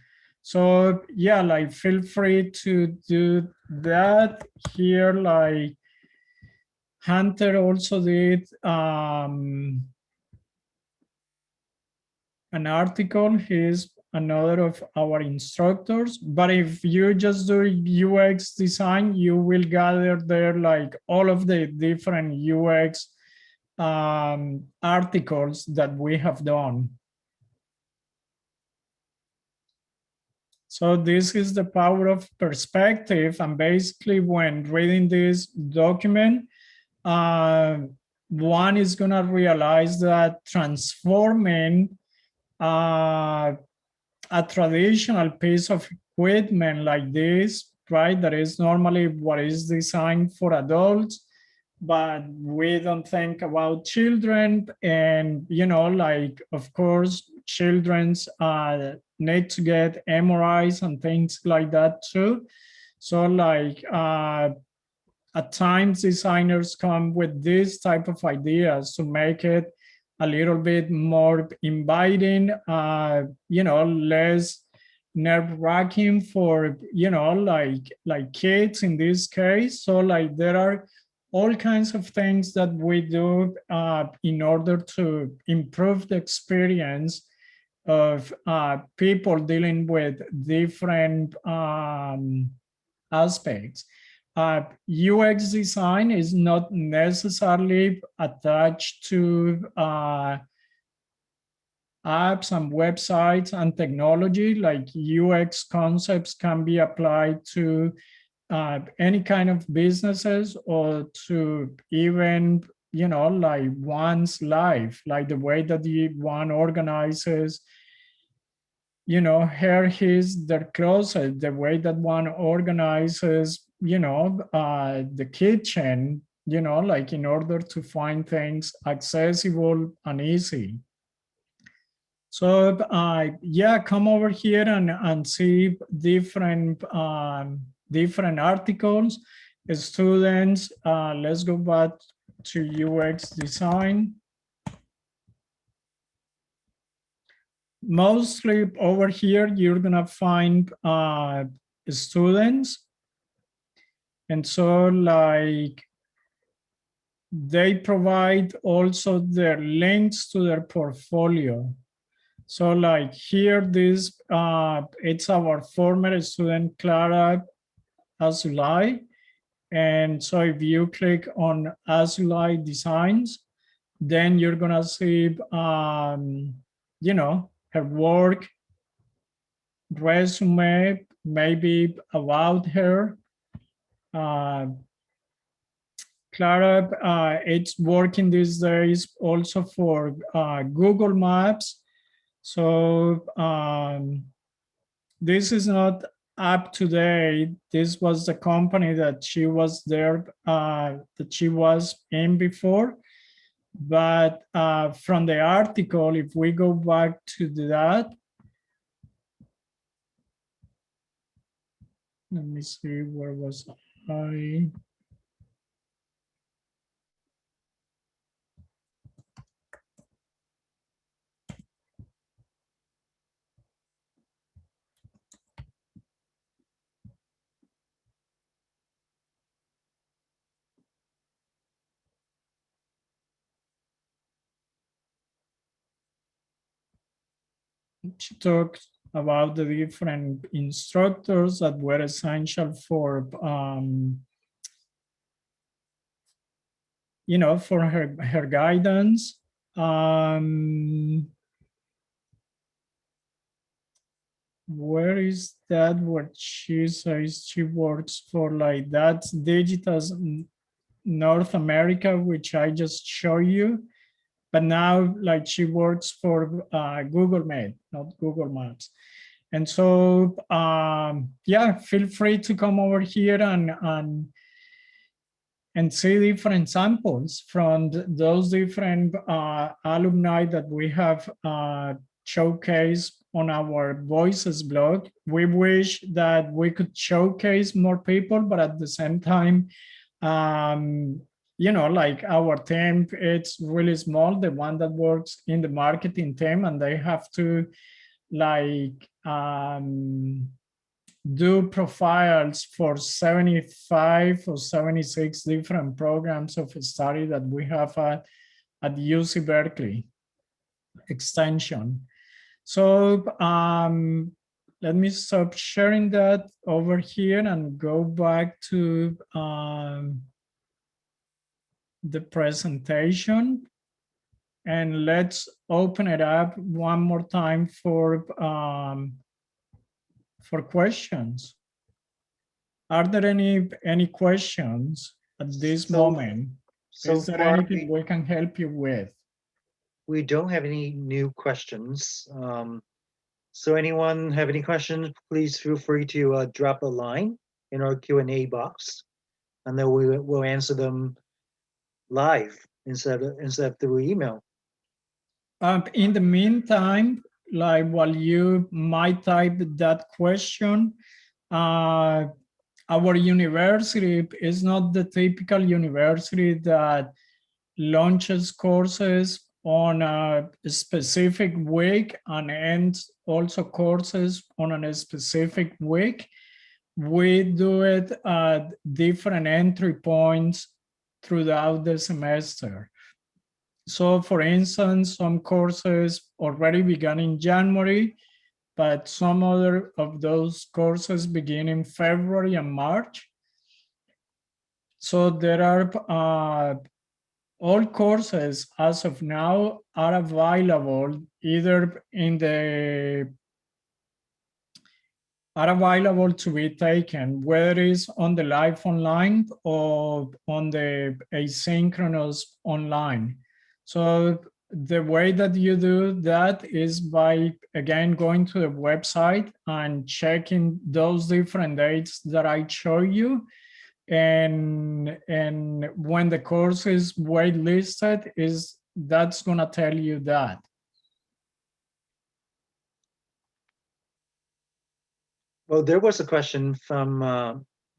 So yeah, like feel free to do that here. Like Hunter also did an article. He's another of our instructors. But if you just do UX design, you will gather there like all of the different UX articles that we have done. So this is the power of perspective. And basically when reading this document, one is gonna realize that transforming a traditional piece of equipment like this, right, that is normally what is designed for adults, but we don't think about children. And, like, of course, children's need to get MRIs and things like that too. So like, at times designers come with this type of ideas to make it a little bit more inviting, less nerve-wracking for, like kids in this case. So like there are all kinds of things that we do in order to improve the experience of people dealing with different aspects. UX design is not necessarily attached to apps and websites and technology. Like UX concepts can be applied to any kind of businesses, or to even, like one's life, like the way that one organizes, their closet, the way that one organizes, the kitchen, like in order to find things accessible and easy. So yeah, come over here and see different articles. Students, let's go back to UX design. Mostly over here, you're gonna find students. And so like they provide also their links to their portfolio. So like here, this it's our former student, Clara Azulay. And so if you click on Azulay Designs, then you're gonna see, her work, resume, maybe about her. Clara, it's working these days also for Google Maps. So this is not up to date. This was the company that she was there, that she was in before. But from the article, if we go back to that, let me see, where was I? She talked about the different instructors that were essential for, for her guidance. Where is that? What she says she works for, like that's Digitas North America, which I just show you. But now, like, she works for Google Maps, not Google Maps. And so, yeah, feel free to come over here and see different samples from those different alumni that we have showcase on our Voices blog. We wish that we could showcase more people, but at the same time, like our team, it's really small, the one that works in the marketing team, and they have to like do profiles for 75 or 76 different programs of study that we have at UC Berkeley extension. So let me stop sharing that over here and go back to the presentation. And let's open it up one more time for questions. Are there any questions at this moment? So Is there far, anything we can help you with? we don't have any new questions. So anyone have any questions, please feel free to drop a line in our Q&A box, and then we'll answer them live instead of through email. In the meantime, like while you might type that question, our university is not the typical university that launches courses on a specific week and ends also courses on a specific week. We do it at different entry points throughout the semester. So for instance, some courses already began in January, but some other of those courses begin in February and March. So there are all courses as of now are available either are available to be taken, whether it's on the live online or on the asynchronous online. So the way that you do that is by, again, going to the website and checking those different dates that I show you. And when the course is waitlisted, that's gonna tell you that. Well, there was a question from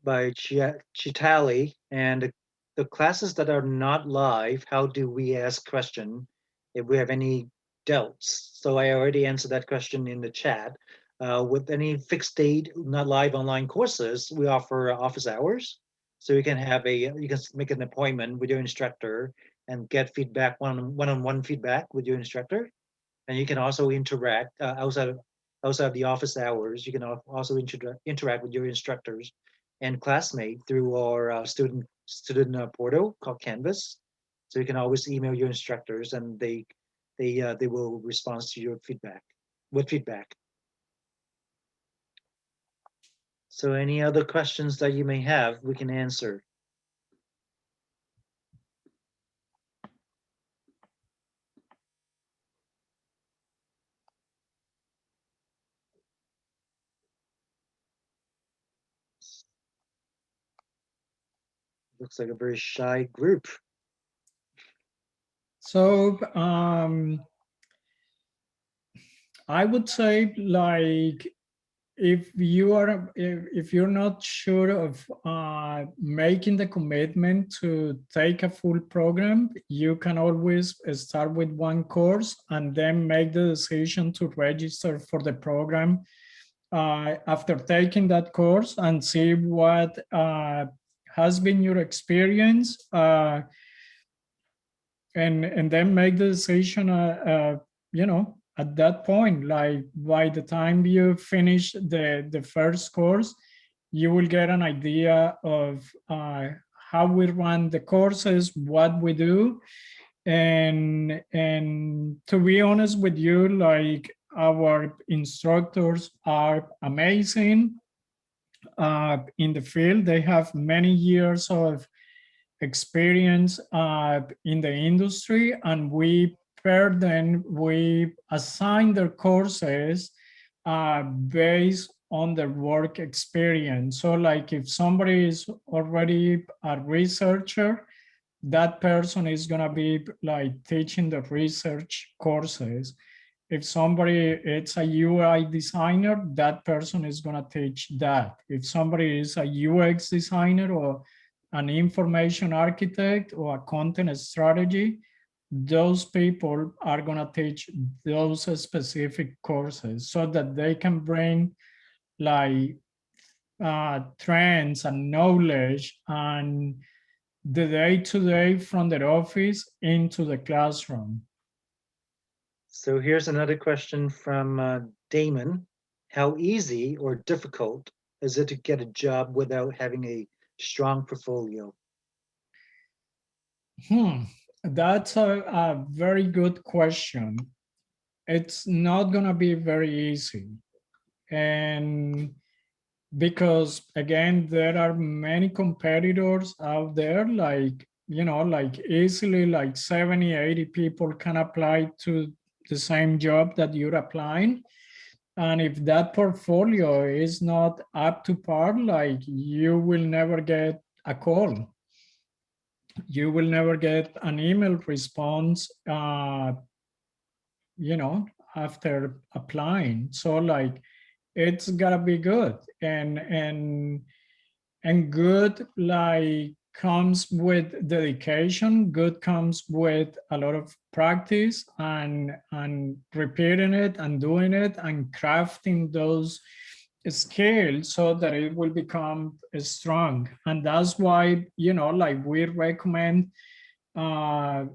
by Chitali, and the classes that are not live, how do we ask question if we have any doubts? So I already answered that question in the chat. With any fixed date, not live online courses, we offer office hours. So you can make an appointment with your instructor and get feedback, one-on-one feedback with your instructor. And you can also interact outside of the office hours. You can also interact with your instructors and classmates through our student portal called Canvas. So you can always email your instructors, and they will respond to your feedback with feedback. So any other questions that you may have, we can answer. Looks like a very shy group. So I would say, like, if you're not sure of making the commitment to take a full program, you can always start with one course and then make the decision to register for the program after taking that course, and see what has been your experience, and then make the decision at that point. Like, by the time you finish the first course, you will get an idea of how we run the courses, what we do. And to be honest with you, like, our instructors are amazing in the field. They have many years of experience in the industry, and we assign their courses based on their work experience. So like, if somebody is already a researcher, that person is going to be like teaching the research courses. if somebody it's a UI designer, that person is going to teach that. If somebody is a UX designer or an information architect or a content strategy, those people are going to teach those specific courses so that they can bring like trends and knowledge and the day-to-day from their office into the classroom. So here's another question from Damon. How easy or difficult is it to get a job without having a strong portfolio? That's a very good question. It's not going to be very easy. And because again, there are many competitors out there, like, like easily like 70, 80 people can apply to the same job that you're applying. And if that portfolio is not up to par, like you will never get a call. You will never get an email response, after applying. So like, it's gotta be good, and good like comes with dedication. Good comes with a lot of practice and repeating it and doing it and crafting those skills so that it will become strong. And that's why, like we recommend uh,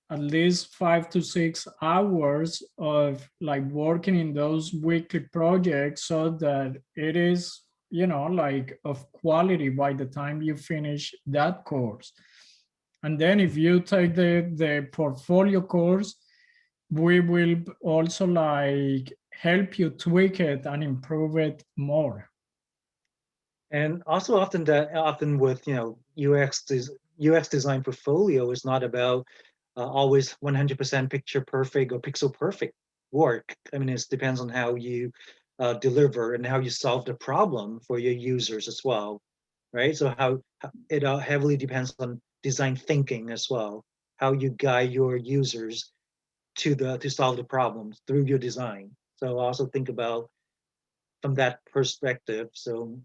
at least 5 to 6 hours of like working in those weekly projects so that it is, like of quality by the time you finish that course. And then if you take the portfolio course, we will also like help you tweak it and improve it more. And also often with UX design portfolio is not about always 100% picture perfect or pixel perfect work. I mean, it depends on how you deliver and how you solve the problem for your users as well, right? So how it heavily depends on design thinking as well, how you guide your users to solve the problems through your design. So also think about from that perspective. So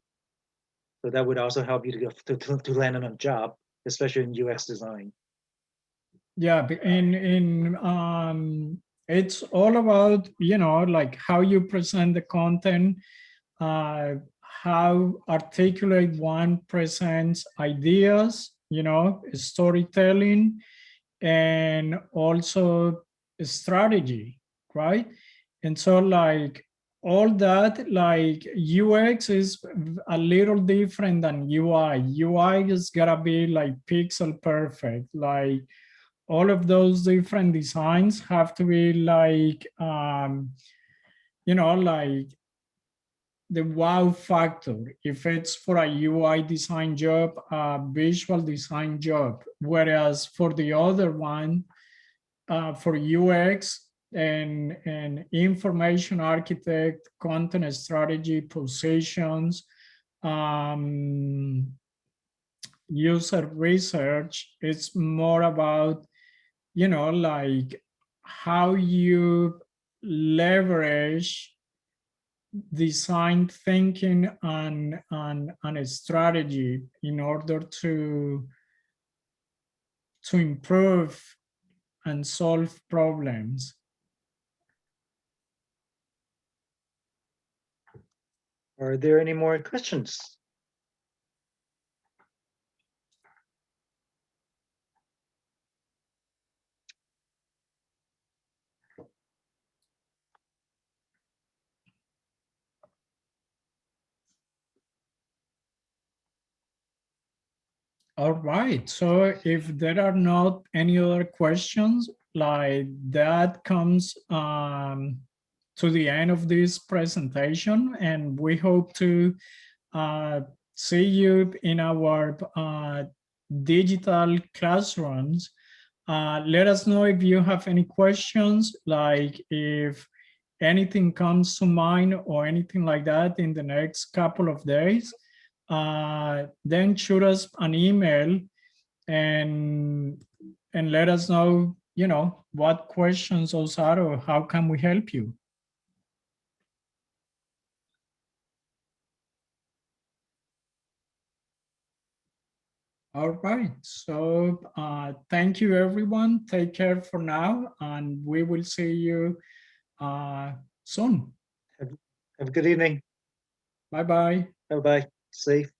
that would also help you to land on a job, especially in UX design. Yeah, it's all about, like how you present the content, how articulate one presents ideas, storytelling, and also strategy, right? And so like all that, like UX is a little different than UI. UI is gotta be like pixel perfect, like all of those different designs have to be like like the wow factor. If it's for a UI design job, a visual design job, whereas for the other one, for UX and information architect, content strategy, positions, um, user research, it's more about, like how you leverage design thinking and a strategy in order to improve and solve problems. Are there any more questions? All right. So if there are not any other questions, like that comes to the end of this presentation, and we hope to see you in our digital classrooms. Let us know if you have any questions, like if anything comes to mind or anything like that in the next couple of days. Then shoot us an email and let us know what questions those are or how can we help you. All right. So thank you, everyone. Take care for now, and we will see you soon. Have a good evening. Bye-bye. Bye bye. Safe.